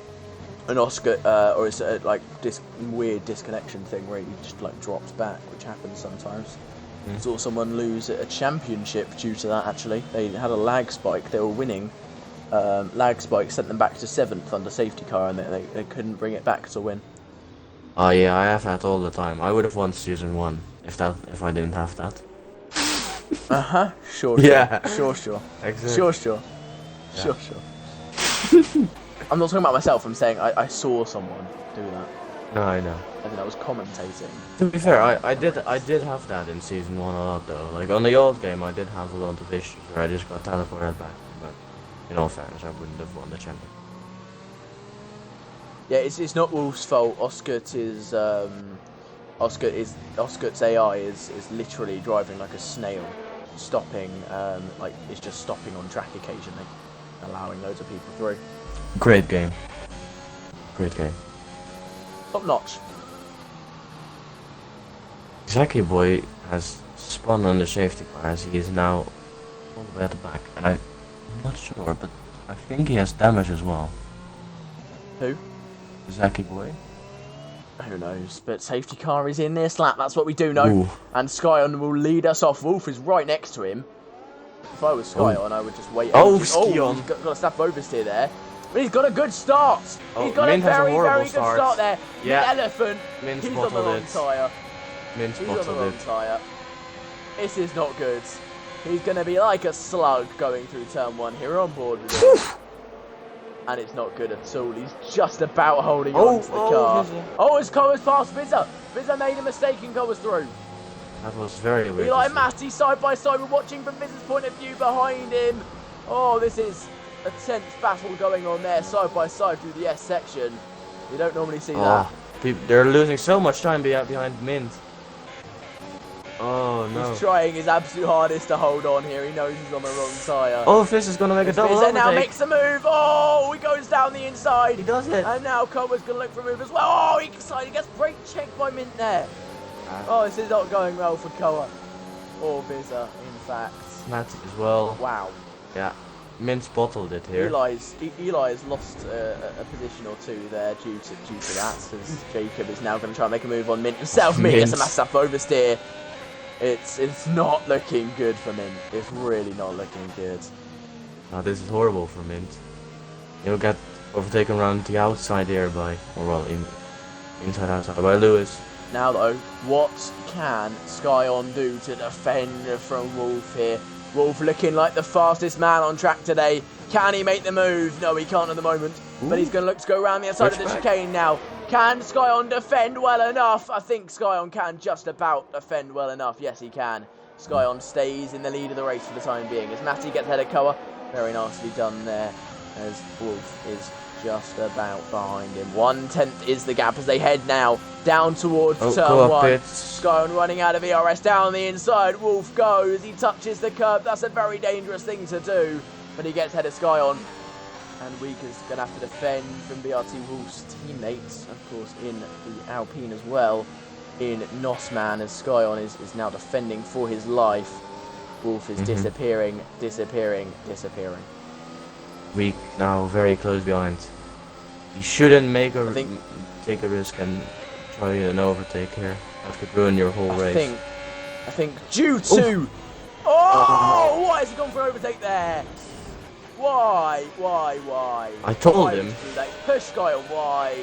an Oscar, or it's a weird disconnection thing where he just like drops back, which happens sometimes. Saw someone lose a championship due to that. Actually, they had a lag spike. They were winning. Lag spike sent them back to 7th under safety car, and they couldn't bring it back to win. Oh yeah, I have that all the time. I would have won season 1 if I didn't have that. Sure. Yeah. Sure. Exactly. Sure. I'm not talking about myself. I'm saying I saw someone do that. No, I know. I think I was commentating. To be fair, I did have that in season 1 a lot though. Like on the old game, I did have a lot of issues where I just got teleported back. But in all fairness, I wouldn't have won the champion. Yeah, it's not Wolf's fault. Oscar's AI is literally driving like a snail, stopping it's just stopping on track occasionally, allowing loads of people through. Great game. Top notch. Zaki Boy has spun on the safety car as he is now all the way at the back. And I'm not sure, but I think he has damage as well. Who? Zaki Boy? Who knows? But safety car is in this lap. That's what we do know. Ooh. And Skyon will lead us off. Wolf is right next to him. If I was Skyon, I would just wait. Skyon. He's got a snap oversteer there. But he's got a good start. He's got Mint a very, has a very good start. start there. Yeah. The elephant. Mint's He's on the wrong tyre. Mint's He's on the bottled wrong it. tyre. This is not good. He's going to be like a slug going through turn 1 here on board with him. And it's not good at all. He's just about holding on to the car. Vizza. It's Coa's past Vizza. Vizza made a mistake and Coa's through. That was very weird. Eli and Matty side by side. We're watching from Vizza's point of view behind him. Oh, this is a tense battle going on there, side by side through the S section. You don't normally see that. They're losing so much time behind Mint. Oh no. He's trying his absolute hardest to hold on here. He knows he's on the wrong tyre. Oh, Fizz is gonna make a double Vizza overtake. now makes a move. Oh, he goes down the inside. He does it. And now Coa's going to look for a move as well. Oh, he gets brake checked by Mint there. Oh, this is not going well for Koa. Or Vizza, in fact. Matty as well. Wow. Yeah. Mint's bottled it here. Eli's lost a position or two there due to that, as Jacob is now going to try and make a move on Mint himself. Mint gets a massive oversteer. It's not looking good for Mint. It's really not looking good. Oh, this is horrible for Mint. He'll get overtaken around the outside here inside outside by Lewis. Now though, what can Skyon do to defend from Wolf here? Wolf looking like the fastest man on track today. Can he make the move? No, he can't at the moment. Ooh. But he's going to look to go around the outside of the chicane now. Can Skyon defend well enough? I think Skyon can just about defend well enough. Yes, he can. Skyon stays in the lead of the race for the time being. As Matty gets ahead of Koa, very nicely done there. As Wolf is just about behind him. 1/10 is the gap as they head now down towards turn 1. Skyon running out of ERS down the inside. Wolf goes. He touches the curb. That's a very dangerous thing to do. But he gets ahead of Skyon. And Week is going to have to defend from BRT Wolf's teammates, of course, in the Alpine as well. In Nossman, as Skyon is now defending for his life. Wolf is disappearing. Weak now very close behind. He shouldn't take a risk and try an overtake here. That could ruin your whole race. I think due to... Oh! Why has he gone for an overtake there? Why? I told him. Push Skyon wide.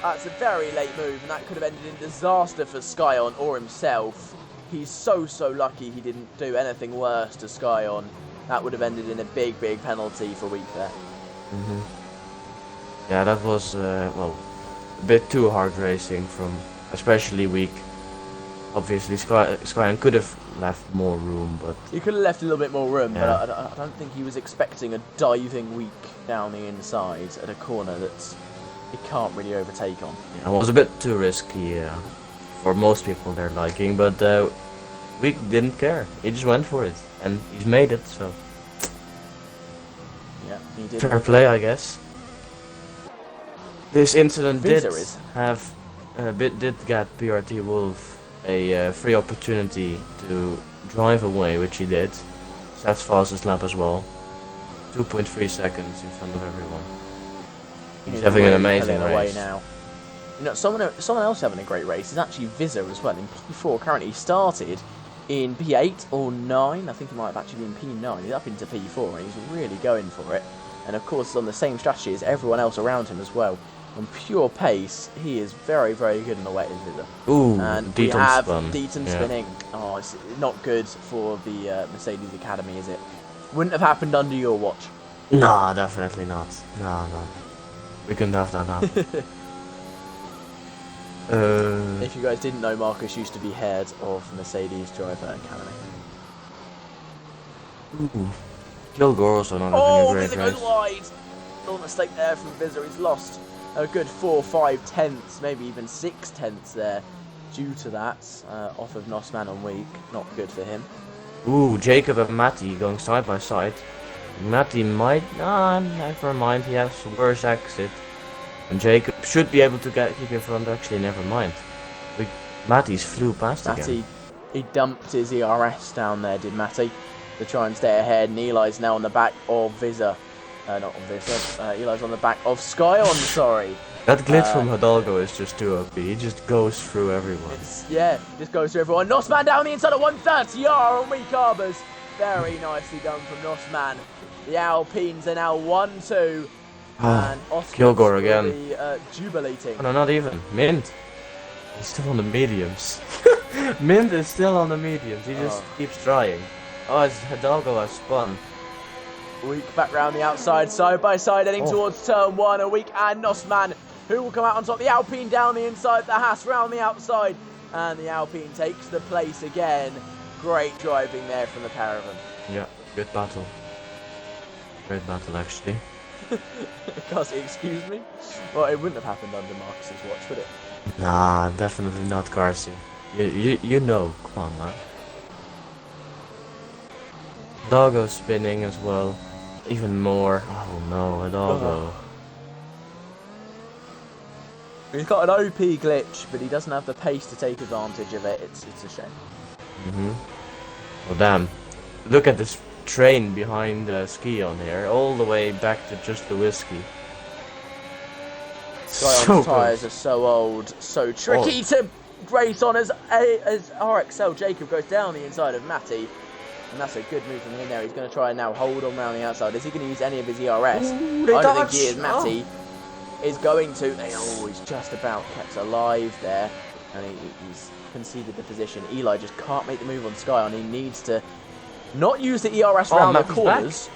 That's a very late move, and that could have ended in disaster for Skyon or himself. He's so lucky he didn't do anything worse to Skyon. That would have ended in a big penalty for Week there. Yeah, that was a bit too hard racing from especially Week. Obviously, Skyon could have left more room, but he could have left a little bit more room. Yeah. But I don't think he was expecting a diving Week down the inside at a corner that he can't really overtake on. yeah, it was a bit too risky for most people their liking. But Week didn't care. He just went for it, and he's made it. So Yeah, he did. fair play, I guess. This incident did Vizza is. have did get PRT Wolf a free opportunity to drive away, which he did. That's fastest lap as well. 2.3 seconds in front of everyone. He's having an amazing pulling away race. now. You know, someone else having a great race is actually Vizzo as well in P4. Currently, he started in P8 or 9. I think he might have actually been P9. He's up into P4 and he's really going for it. And of course, on the same strategy as everyone else around him as well. On pure pace, he is very, very good in the wet, is Vizzo. Ooh, And we Deaton have spun. Deaton Yeah. spinning. Oh, it's not good for the Mercedes Academy, is it? Wouldn't have happened under your watch. No, definitely not. No. We couldn't have that happen. If you guys didn't know, Marcus used to be head of Mercedes Driver Academy. Ooh. Kilgore also not Oh, having a Vizza great goes race. wide. Little mistake there from Vizza. He's lost a good 4-5 tenths, maybe even 6 tenths there due to that. Off of Nossman on weak. Not good for him. Ooh, Jacob and Matty going side by side. Matty might... Nah, never mind, he has worse exit. And Jacob should be able to keep in front, actually, never mind. Matty's flew past again. Matty, he dumped his ERS down there, did Matty, to try and stay ahead. And Eli's now on the back of Vizza. Not on Vizza. Eli's on the back of Skyon, sorry. That glitch from Hidalgo is just too OP. He just goes through everyone. Yeah, just goes through everyone. Nossman down the inside of 130. Yar on weak arbors. Very nicely done from Nossman. The Alpines are now 1-2. And Oscar Kilgore again. will be jubilating. Oh, no, not even. Mint. He's still on the mediums. Mint is still on the mediums. He just keeps trying. Oh, it's Hidalgo has spun. Weak back round the outside, side by side, heading towards turn 1. A Weak and Nossman, who will come out on top. The Alpine down the inside, the Haas round the outside. And the Alpine takes the place again. Great driving there from the Paravan. Yeah, good battle. Great battle, actually. Cassie, excuse me? Well, it wouldn't have happened under Marcus's watch, would it? Nah, definitely not Garcia. You know, come on, man. Hidalgo spinning as well. Even more. Oh no, Hidalgo. He's got an OP glitch, but he doesn't have the pace to take advantage of it. It's a shame. Oh damn. Look at this train behind Ski on here, all the way back to just the whiskey. Skyon's tyres are so old, so tricky to race on as RXL Jacob goes down the inside of Matty. And that's a good move from him there. He's going to try and now hold on around the outside. Is he going to use any of his ERS? I don't think he is. Matty is going to. He's just about kept alive there. And he's conceded the position. Eli just can't make the move on Skyon. He needs to not use the ERS round the corners.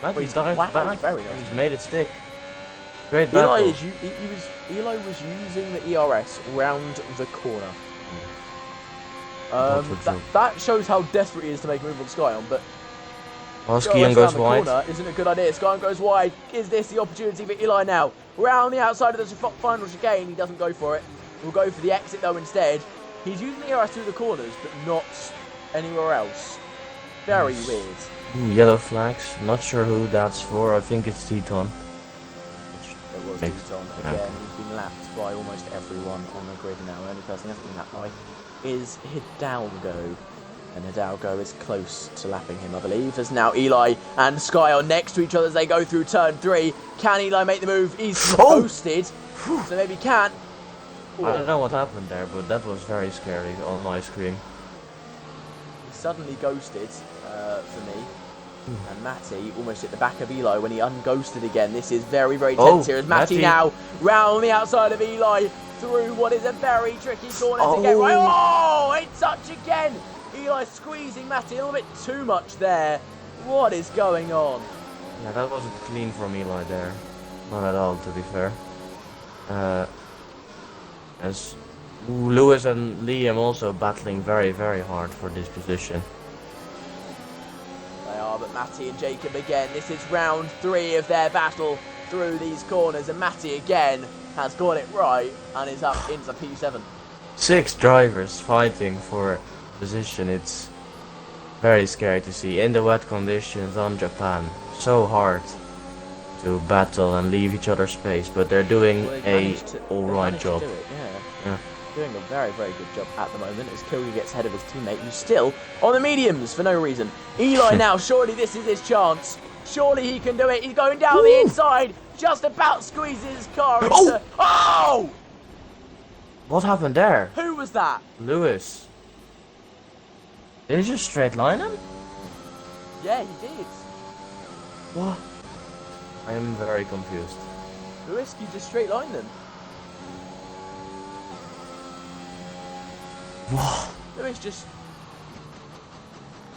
Matty's back. Very nice. He's made it stick. Great battle. Eli was using the ERS round the corner. That shows how desperate he is to make a move on Skyon, but Skyon goes wide. Corner isn't a good idea. Skyon goes wide. Is this the opportunity for Eli now? Round the outside of the final chicane, he doesn't go for it. We'll go for the exit though instead. He's using the ERS through the corners, but not anywhere else. Very weird. Ooh, yellow flags. Not sure who that's for. I think it's Teton. It was Deaton. Again, he's been lapped by almost everyone on the grid now. The only person he hasn't been lapped by is Hidalgo. And Hidalgo is close to lapping him, I believe. As now Eli and Sky are next to each other as they go through turn 3. Can Eli make the move? He's posted, so maybe he can. I don't know what happened there, but that was very scary on my screen. He suddenly ghosted for me. And Matty almost at the back of Eli when he unghosted again. This is very, very tense here as Matty now round the outside of Eli through what is a very tricky corner to get right. Oh, it's touch again. Eli squeezing Matty a little bit too much there. What is going on? Yeah, that wasn't clean from Eli there. Not at all, to be fair. As Lewis and Liam also battling very, very hard for this position. They are, but Matty and Jacob again. This is round 3 of their battle through these corners, and Matty again has got it right and is up into P7. 6 drivers fighting for position. It's very scary to see in the wet conditions on Japan. So hard. to battle and leave each other space, but they're doing Well, they alright managed to job. do it, Yeah. Doing a very, very good job at the moment as Kilgi gets ahead of his teammate, who's still on the mediums for no reason. Eli now, surely this is his chance. Surely he can do it. He's going down the inside, just about squeezes his car into... Oh! What happened there? Who was that? Lewis. Did he just straight line him? Yeah, he did. What? I am very confused. Lewis, you just straight lined them. What?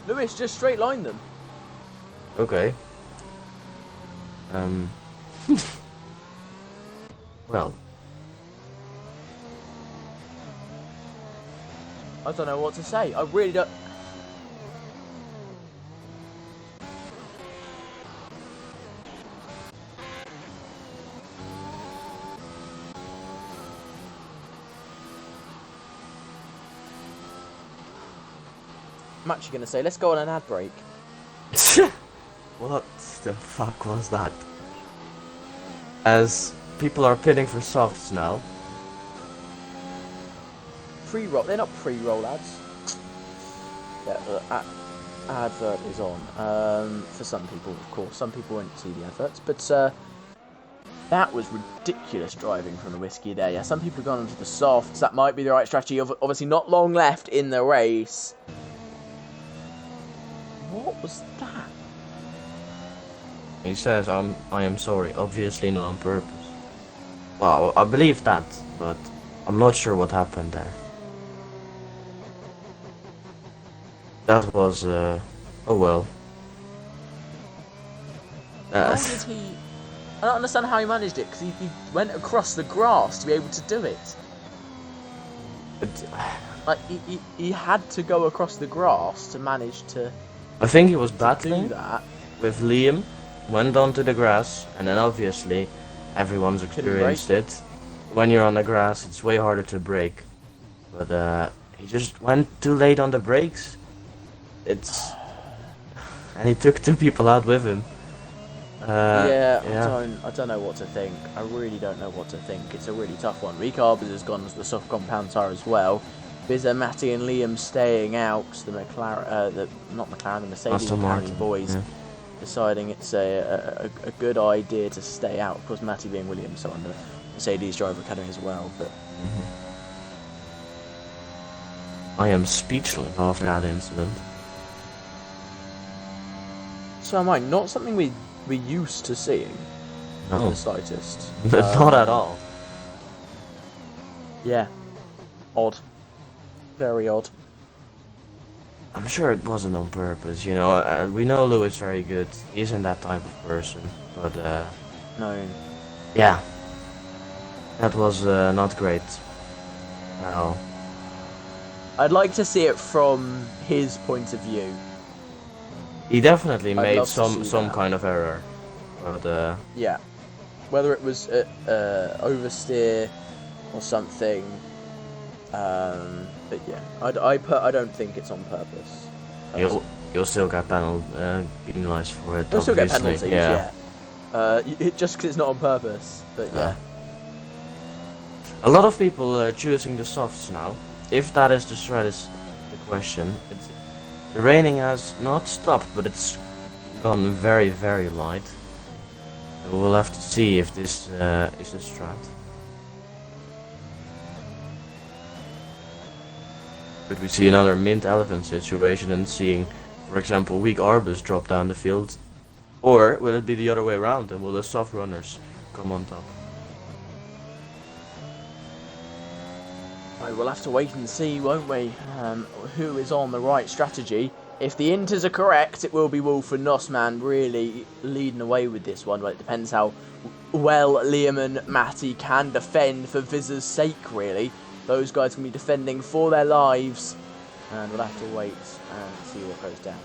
Lewis just straight lined them. Okay. Well. I don't know what to say. I really don't... I'm actually going to say, let's go on an ad break. What the fuck was that? As people are pitting for softs now. Pre-roll, they're not pre-roll ads. Yeah, advert is on. For some people, of course. Some people won't see the adverts, but that was ridiculous driving from the Whiskey there. Yeah, some people have gone onto the softs. That might be the right strategy. Obviously, not long left in the race. What was that? He says, I am sorry, obviously not on purpose. Well, I believe that, but I'm not sure what happened there. That was, oh well. How did he... I don't understand how he managed it, because he went across the grass to be able to do it. Like, he had to go across the grass to manage to I think he was do battling that. with Liam, went onto the grass, and then obviously everyone's experienced it. When you're on the grass, it's way harder to brake. But he just went too late on the brakes. And he took two people out with him. Yeah. yeah. I don't know what to think. I really don't know what to think. It's a really tough one. Recarbers has gone as the soft compound tire as well. Bizza, Matty and Liam staying out because the McLaren, the Mercedes Aston Martin, boys yeah. deciding it's a good idea to stay out. Of course, Matty being Williams, so on the Mercedes driver academy as well. But I am speechless after that incident. so am I. Not something we're used to seeing. No. In the slightest. Not at all. Yeah. Odd. Very odd. I'm sure it wasn't on purpose, you know. We know Lewis very good. He isn't that type of person. But, No. yeah. That was not great. At all. I'd like to see it from his point of view. He definitely I'd made love to see some that. kind of error. But, Yeah. Whether it was oversteer or something. But yeah, I don't think it's on purpose. you'll still get penalized for it. You'll still get obviously. penalties, yeah. Just because it's not on purpose, but yeah. A lot of people are choosing the softs now. If that is the strat, is the question. The raining has not stopped, but it's gone very, very light. We'll have to see if this is the strat. Could we see another mint elephant situation and seeing, for example, weak Arbus drop down the field? Or will it be the other way around and will the soft runners come on top? We'll have to wait and see, won't we? Who is on the right strategy? If the inters are correct, it will be Wolf and Nossman really leading away with this one, but it depends how well Liam and Matty can defend for Viz's sake, really. Those guys can be defending for their lives, and we'll have to wait and see what goes down.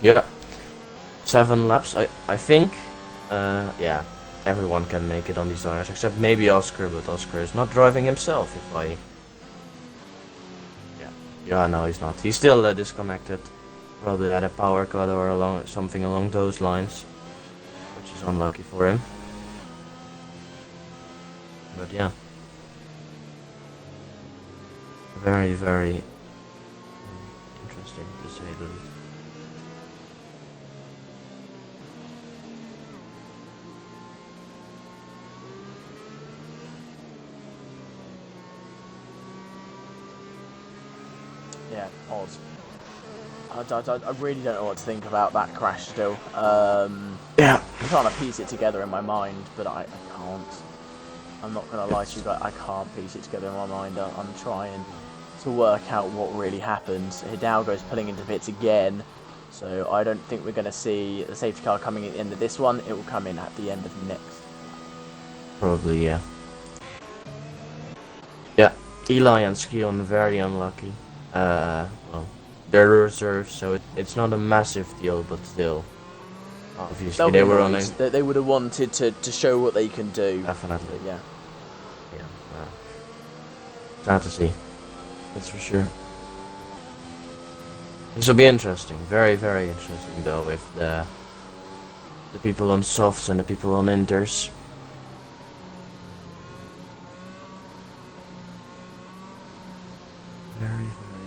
Yeah, 7 laps. I think, yeah, everyone can make it on these tires except maybe Oscar, but Oscar is not driving himself. If I, yeah, no, he's not. He's still disconnected. Probably had a power cut or something along those lines, which is unlucky for him. But yeah, very, very interesting to say the least. Yeah, odd. I really don't know what to think about that crash still. Yeah. I'm trying to piece it together in my mind, but I can't. I'm not going to lie to you guys, I can't piece it together in my mind. I'm trying to work out what really happened. Hidalgo's pulling into pits again, so I don't think we're going to see the safety car coming in at the end of this one. It will come in at the end of the next. Probably, yeah. Yeah, Eli and Skion very unlucky. Well, they're reserves, so it's not a massive deal, but still. Obviously, they were on a... They would have wanted to show what they can do. Definitely. But yeah. Yeah. Sad to see. That's for sure. This will be interesting. Very, very interesting, though, with the people on softs and the people on inters. Very, very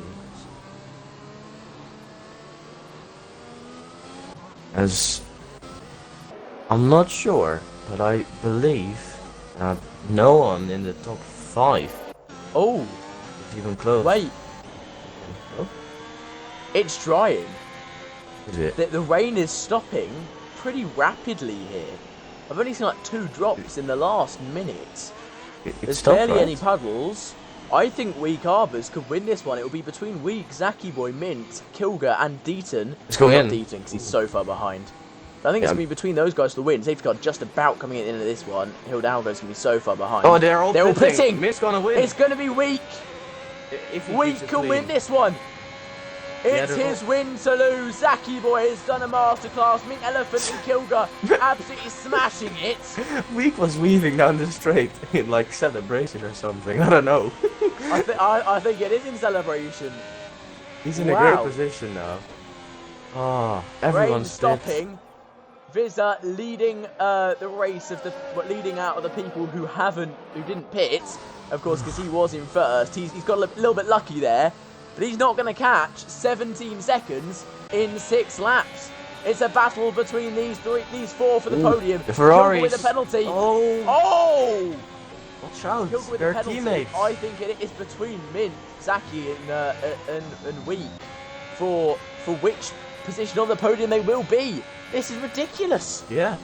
interesting. As I'm not sure, but I believe that no one in the top 5 Oh, is even close. wait. Oh, It's drying. is it? The rain is stopping pretty rapidly here. I've only seen like 2 drops in the last minute. It's There's stopped, barely right? any puddles. I think Weak Arbors could win this one. It will be between Weak, Zaki Boy, Mint, Kilger, and Deaton. It's going Not in. Deaton, because he's so far behind. But I think it's Yeah. going to be between those guys to win. Safety car just about coming in at the end of this one. Hidalgo's going to be so far behind. Oh, they're all They're all pitting. pitting. Miss gonna win. It's going to be Weak. If he Weak keeps it can clean. win this one. Yeah, It's they're his win to lose. Zaki Boy has done a masterclass. Mint Elephant and Kilger absolutely smashing it. Week was weaving down the straight in like celebration or something. I don't know. I think it is in celebration. He's in a Wow. great position now. Oh, Rain everyone's stopping. Visa leading the race of leading out of the people who didn't pit, of course, because he was in first. He's got a little bit lucky there, but he's not going to catch 17 seconds in 6 laps. It's a battle between these 4 for the podium. the Ferraris. Kilger with a penalty. Oh, Oh! watch out! Kilger with They're a penalty. teammates. I think it is between Mint, Zaki, and Wee for which position on the podium they will be. This is ridiculous. Yeah.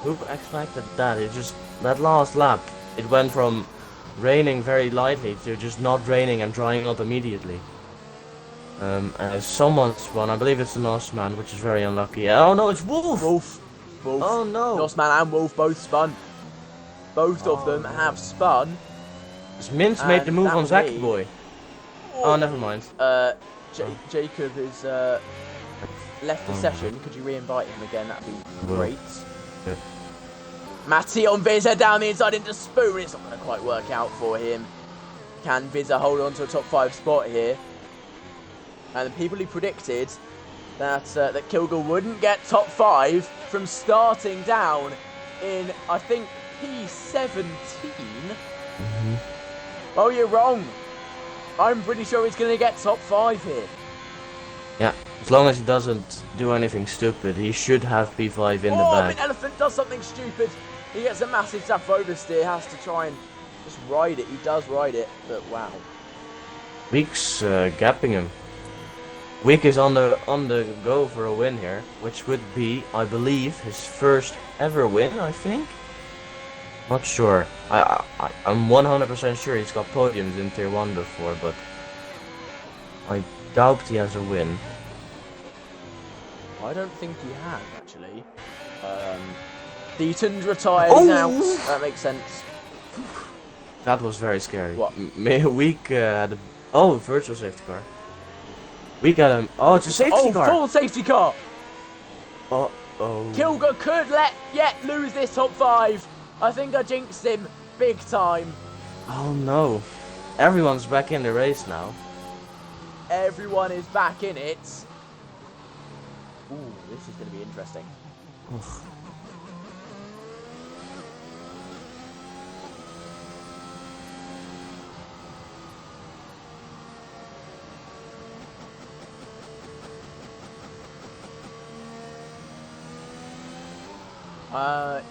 Who expected that? It just that last lap, it went from raining very lightly to just not raining and drying up immediately. And someone's won. I believe it's the Norseman, which is very unlucky. Oh no, it's Wolf. Wolf. Oh no. Norseman and Wolf both spun. Both of them have spun. Mint's made the And move that on will Zaki be- Boy. Oh, never mind. Jacob is left the session. Could you re-invite him again? That'd be Will. great. Yeah. Matty on Visa down the inside into Spoon. It's not going to quite work out for him. Can Visa hold on to a top 5 spot here? And the people who predicted that that Kilger wouldn't get top 5 from starting down in, I think, P17. Oh, you're wrong. I'm pretty sure he's going to get top 5 here. Yeah, as long as he doesn't do anything stupid, he should have P5 in the Mint bag. Elephant does something stupid. He gets a massive SAF oversteer, has to try and just ride it. He does ride it, but wow. Week's gapping him. Week is on the go for a win here, which would be, I believe, his first ever win. I think. Not sure. I'm 100% sure he's got podiums in Tier 1 before, but I doubt he has a win. I don't think he has, actually. Deaton's retired, he's out. That makes sense. That was very scary. What? Week had a... Oh, virtual safety car. Week had a... Oh, it's a safety car! Full safety car! Oh. Kilger could yet lose this top 5. I think I jinxed him big time. Oh no. Everyone's back in the race now. Everyone is back in it. Ooh, this is going to be interesting.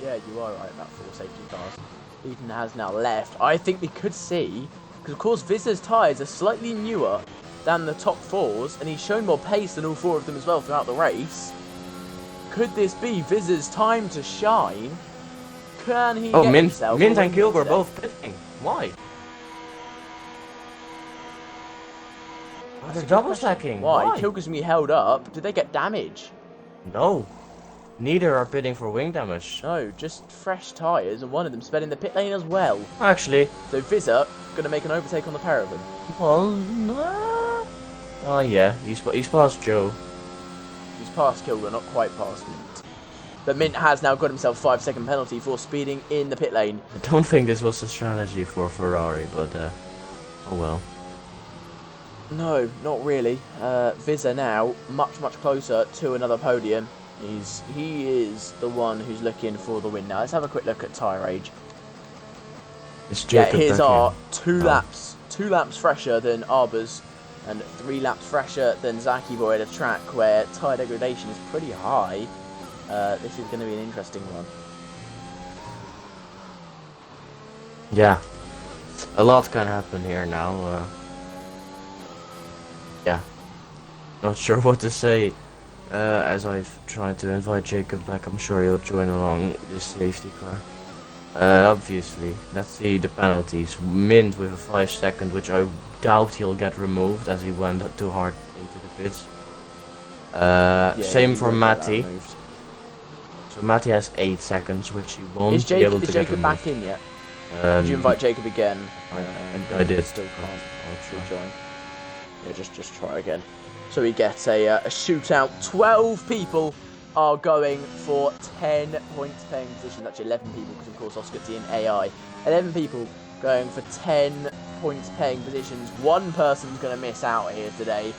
Yeah, you are right about 4 safety cars. Eden has now left. I think we could see, because of course Viz's tyres are slightly newer than the top 4s, and he's shown more pace than all 4 of them as well throughout the race. Could this be Viz's time to shine? Can he get himself Mint a and win Gilbert instead? both pitting. Why? They're double stacking. Why? Kilgusmy held up. Did they get damage? No. Neither are pitting for wing damage. No, just fresh tyres, and one of them sped in the pit lane as well. Actually, So Vizza going to make an overtake on the pair of them. well, no. Oh yeah, he's past Joe. He's past Kilger, not quite past Mint. But Mint has now got himself 5-second penalty for speeding in the pit lane. I don't think this was a strategy for Ferrari, but oh well. No, not really. Vizza now much closer to another podium. He is the one who's looking for the win now. Let's have a quick look at tyre age. It's Yeah, Jacob his back are in. 2 laps fresher than Arbor's, and 3 laps fresher than Zaki Boy at a track where tyre degradation is pretty high. This is going to be an interesting one. Yeah, a lot can happen here now. Yeah, not sure what to say. As I've tried to invite Jacob back, I'm sure he'll join along this safety car. Obviously, let's see the penalties. Mint with a 5-second, which I doubt he'll get removed as he went too hard into the pits. Yeah, Same he for won't get that Matty. moved. So Matty has 8 seconds, which he won't Is be able Jacob, to get removed. back in yet? Did you invite Jacob again? I did. Still can't. Should join. Yeah, just try again. So we get a shootout. 12 people are going for 10 points paying positions. Actually 11 people, because of course Oscar T and AI. 11 people going for 10 points paying positions. One person's going to miss out here today.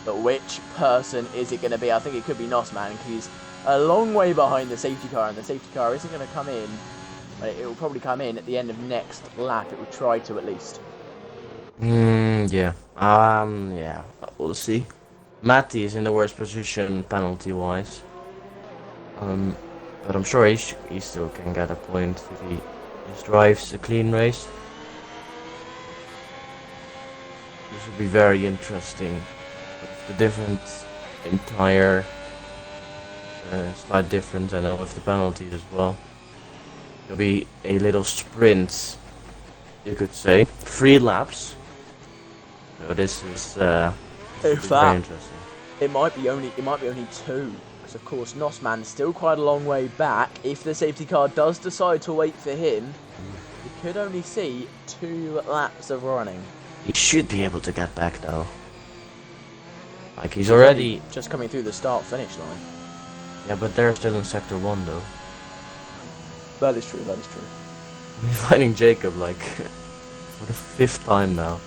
But which person is it going to be? I think it could be Nosman, because he's a long way behind the safety car, and the safety car isn't going to come in. It will probably come in at the end of next lap. It will try to, at least. Yeah. Yeah. We'll see. Matty is in the worst position penalty-wise. But I'm sure he still can get a point if he just drives a clean race. This will be very interesting. The difference in tire, slight difference, I know, with the penalties as well. It'll be a little sprint, you could say. 3 laps. So this is very interesting. It might be only 2, because of course Nosman is still quite a long way back. If the safety car does decide to wait for him, we could only see 2 laps of running. He should be able to get back though. Like he's already just coming through the start-finish line. Yeah, but they're still in sector 1 though. That is true. We're fighting Jacob like for the 5th time now.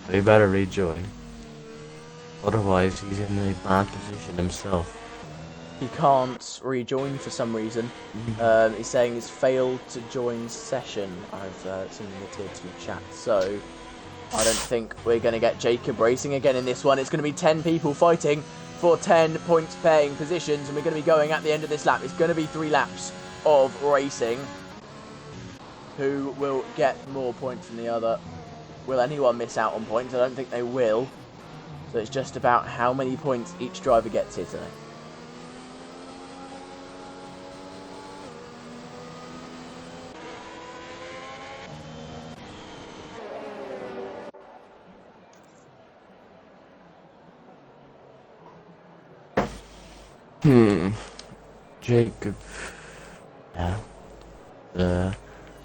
So he better rejoin. Otherwise he's in a bad position himself. He can't rejoin for some reason. He's saying he's failed to join session. I've seen in the tier 2 chat. So I don't think we're going to get Jacob racing again in this one. It's going to be 10 people fighting for 10 points paying positions, and we're going to be going at the end of this lap. It's going to be 3 laps of racing. Who will get more points than the other? Will anyone miss out on points? I don't think they will. So it's just about how many points each driver gets here today. Jacob. Yeah.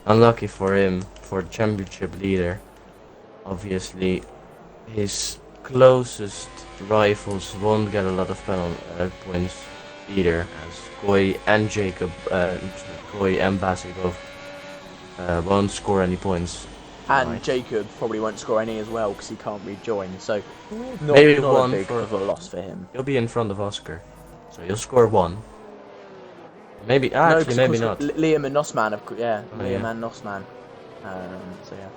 Unlucky for him, for championship leader. Obviously, his closest rivals won't get a lot of points either, as Koi and Jacob, Koi and Bassi both won't score any points And Right. Jacob probably won't score any as well because he can't rejoin. So not, Maybe not one a big for- of a loss for him. He'll be in front of Oscar, so he'll score 1. Maybe No, actually, 'cause maybe of course not. Liam and Nossman, yeah, Oh, Liam yeah. and Nossman. So yeah.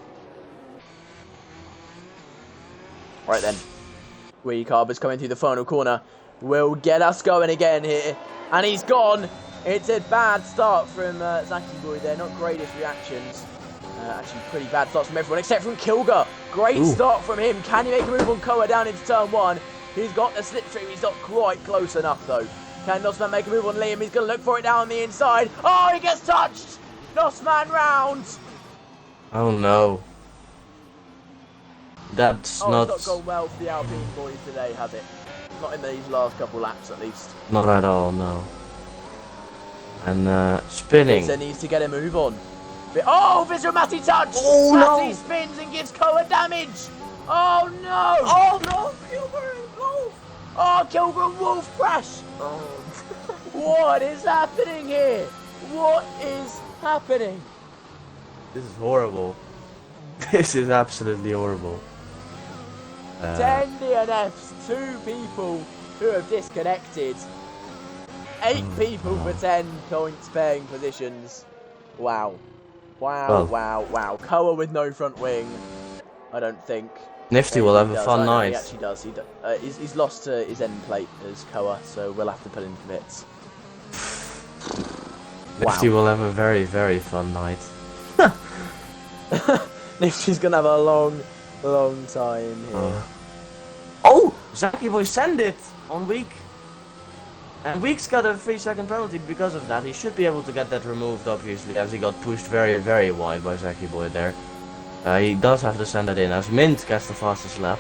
Right then, Wee Carver's coming through the final corner. Will get us going again here, and he's gone. It's a bad start from Zaki Boy there. Not greatest reactions. Actually, pretty bad starts from everyone except from Kilger. Great Ooh. start from him. Can he make a move on Koa down into turn 1? He's got the slipstream. He's not quite close enough though. Can Nossman make a move on Liam? He's going to look for it down the inside. Oh, he gets touched. Nossman round. Oh no. That's Oh, not it's not gone well for the Alpine boys today, has it? Not in these last couple laps, at least. not at all, no. And spinning. Visser needs to get a move on. Oh, Visser and Matty touch! Oh, Matty no. spins and gives Koa damage! Oh no! Oh no, Kilburn, Wolf! Oh, Kilgore and Wolf crash! Oh. What is happening here? What is happening? This is horrible. This is absolutely horrible. 10 DNFs, 2 people who have disconnected, 8 people for 10 points paying positions. Wow. Wow, Well. wow, wow. Koa with no front wing, I don't think. Nifty Maybe will have he a does. fun I know night. He actually does. He's lost to his end plate as Koa, so we'll have to put in for bits. Nifty will have a very, very fun night. Nifty's gonna have a long, long time here. Oh! Zaki Boy send it on Week. And Week's got a 3-second penalty because of that. He should be able to get that removed, obviously, as he got pushed very, very wide by Zaki Boy there. He does have to send it in as Mint gets the fastest lap.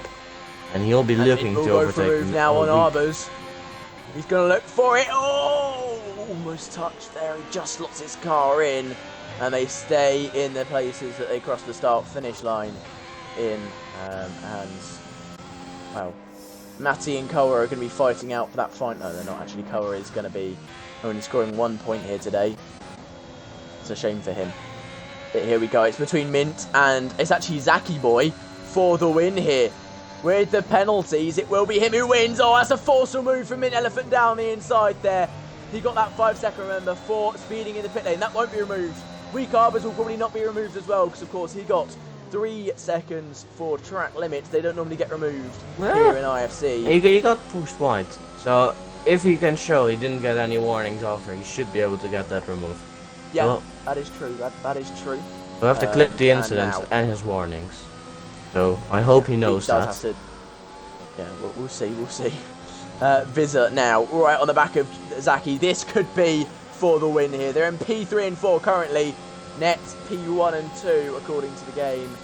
And he'll be looking We'll to go for a overtake move now on Week. Arbors. He's gonna look for it. Oh! Almost touched there. He just slots his car in. And they stay in the places that they cross the start-finish line in. And, well, Matty and Koa are going to be fighting out for that fight. No, they're not actually. Koa is going to be only scoring 1 point here today. It's a shame for him. But here we go. It's between Mint and it's actually Zaki Boy for the win here. With the penalties, it will be him who wins. Oh, that's a forceful move from Mint Elephant down the inside there. He got that 5-second, remember, for speeding in the pit lane. That won't be removed. Weak Arbors will probably not be removed as well because, of course, he got 3 seconds for track limits. They don't normally get removed here in IFC. He got pushed wide. So, if he can show he didn't get any warnings after, he should be able to get that removed. Yeah, Well, that is true. That is true. we'll have to clip the and incidents now- and his warnings. So, I hope he knows He does that. have to. Yeah, we'll see. We'll see. Visser now, right on the back of Zaki. This could be for the win here. They're in P3 and 4 currently. Net P1 and 2 according to the game.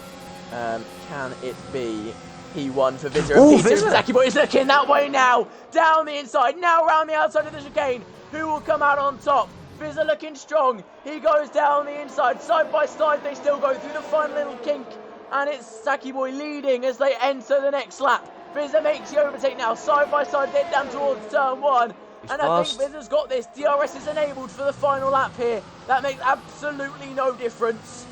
Can it be P1 for Visser and Oh, P2 Visser! for Zaki Boy is looking that way now. Down the inside, now round the outside of the chicane. Who will come out on top? Visser looking strong. He goes down the inside. Side by side, they still go through the final little kink. And it's Zaki Boy leading as they enter the next lap. Visser makes the overtake now. Side by side, they're down towards turn 1. He's And I fast. think Visser's got this. DRS is enabled for the final lap here. That makes absolutely no difference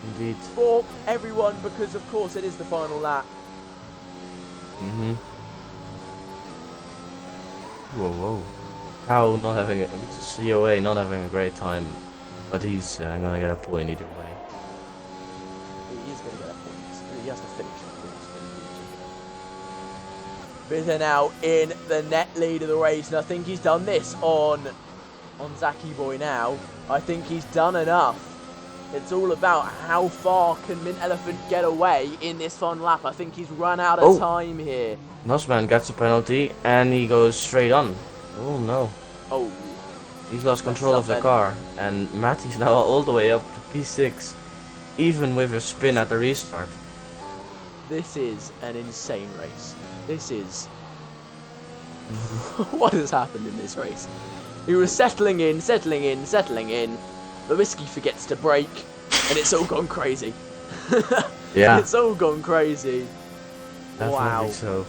Indeed. for everyone because, of course, it is the final lap. Mm-hmm. Whoa, whoa. Cow not having a COA, not having a great time, but he's gonna get a point either way. He is going to get a point. He has to finish, of course. Visser now in the net lead of the race, and I think he's done this on Zaki Boy now. I think he's done enough. It's all about how far can Mint Elephant get away in this final lap. I think he's run out of Oh. time here. Nosman gets a penalty and he goes straight on. Oh no. Oh, He's lost control up of the then. car and Matty's now all the way up to P6. Even with a spin at the restart. this is an insane race. This is... what has happened in this race? He was settling in. The whiskey forgets to break, and it's all gone crazy. Yeah. It's all gone crazy. Definitely Wow. so.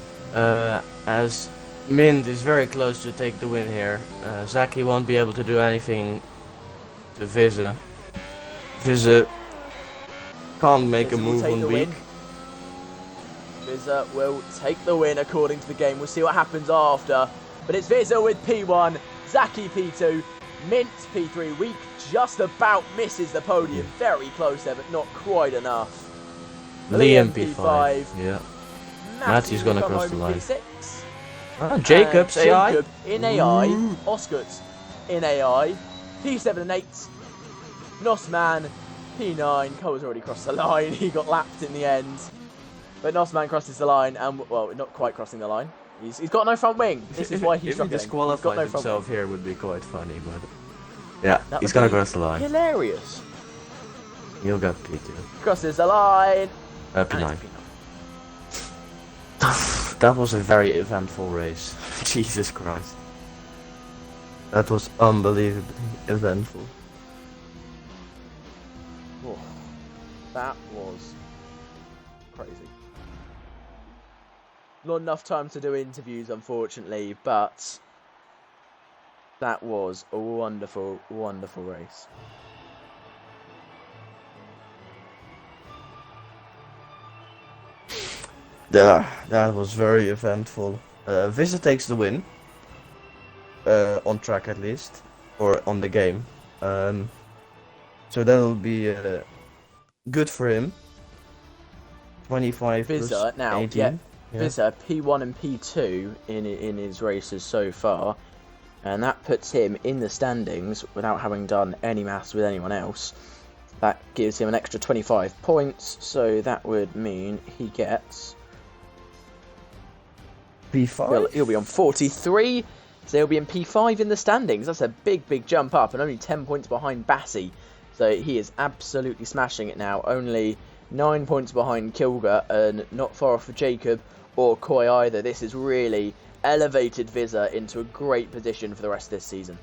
As Mint is very close to take the win here. Zaki won't be able to do anything to Visser. Visser Can't make a Vizza will move take on the weak. win. Vizza will take the win according to the game. We'll see what happens after. But it's Vizza with P1, Zaki P2, Mint P3. Weak just about misses the podium. Very close there, but not quite enough. Liam P5. Yeah. Matthew's gonna come cross the home line. in P6. Jacob's AI. Jacob in AI. Oscars in AI. P7 and 8. Nosman P9. Cole's already crossed the line. He got lapped in the end. But Nosman crosses the line and, well, not quite crossing the line. He's got no front wing. This is why he's If he struggling. disqualified no front himself wing. here, would be quite funny, but yeah, That he's would gonna be cross the line. Hilarious. He'll get P2. Crosses the line. P9. That was a very eventful race. Jesus Christ. That was unbelievably eventful. Oh, that was crazy. Not enough time to do interviews, unfortunately, but that was a wonderful, wonderful race. That was very eventful. Vizza takes the win. On track at least. Or on the game. So that'll be good for him. 25 Vizza plus now, 18. yeah. Vizza P1 and P2 in his races so far. And that puts him in the standings without having done any maths with anyone else. That gives him an extra 25 points. So that would mean he gets... P5? Well, he'll be on 43, so he'll be in P5 in the standings. That's a big, big jump up, and only 10 points behind Bassi. So he is absolutely smashing it now. Only 9 points behind Kilger, and not far off of Jacob or Koi either. This has really elevated Vizza into a great position for the rest of this season.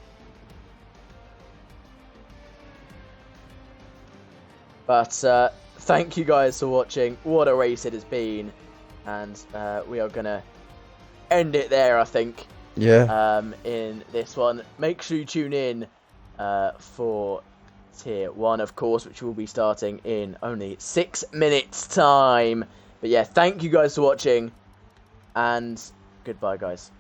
But thank you guys for watching. What a race it has been. And we are going to end it there, I think. Yeah. In this one. Make sure you tune in for Tier 1, of course, which will be starting in only 6 minutes' time. But yeah, thank you guys for watching. And goodbye, guys.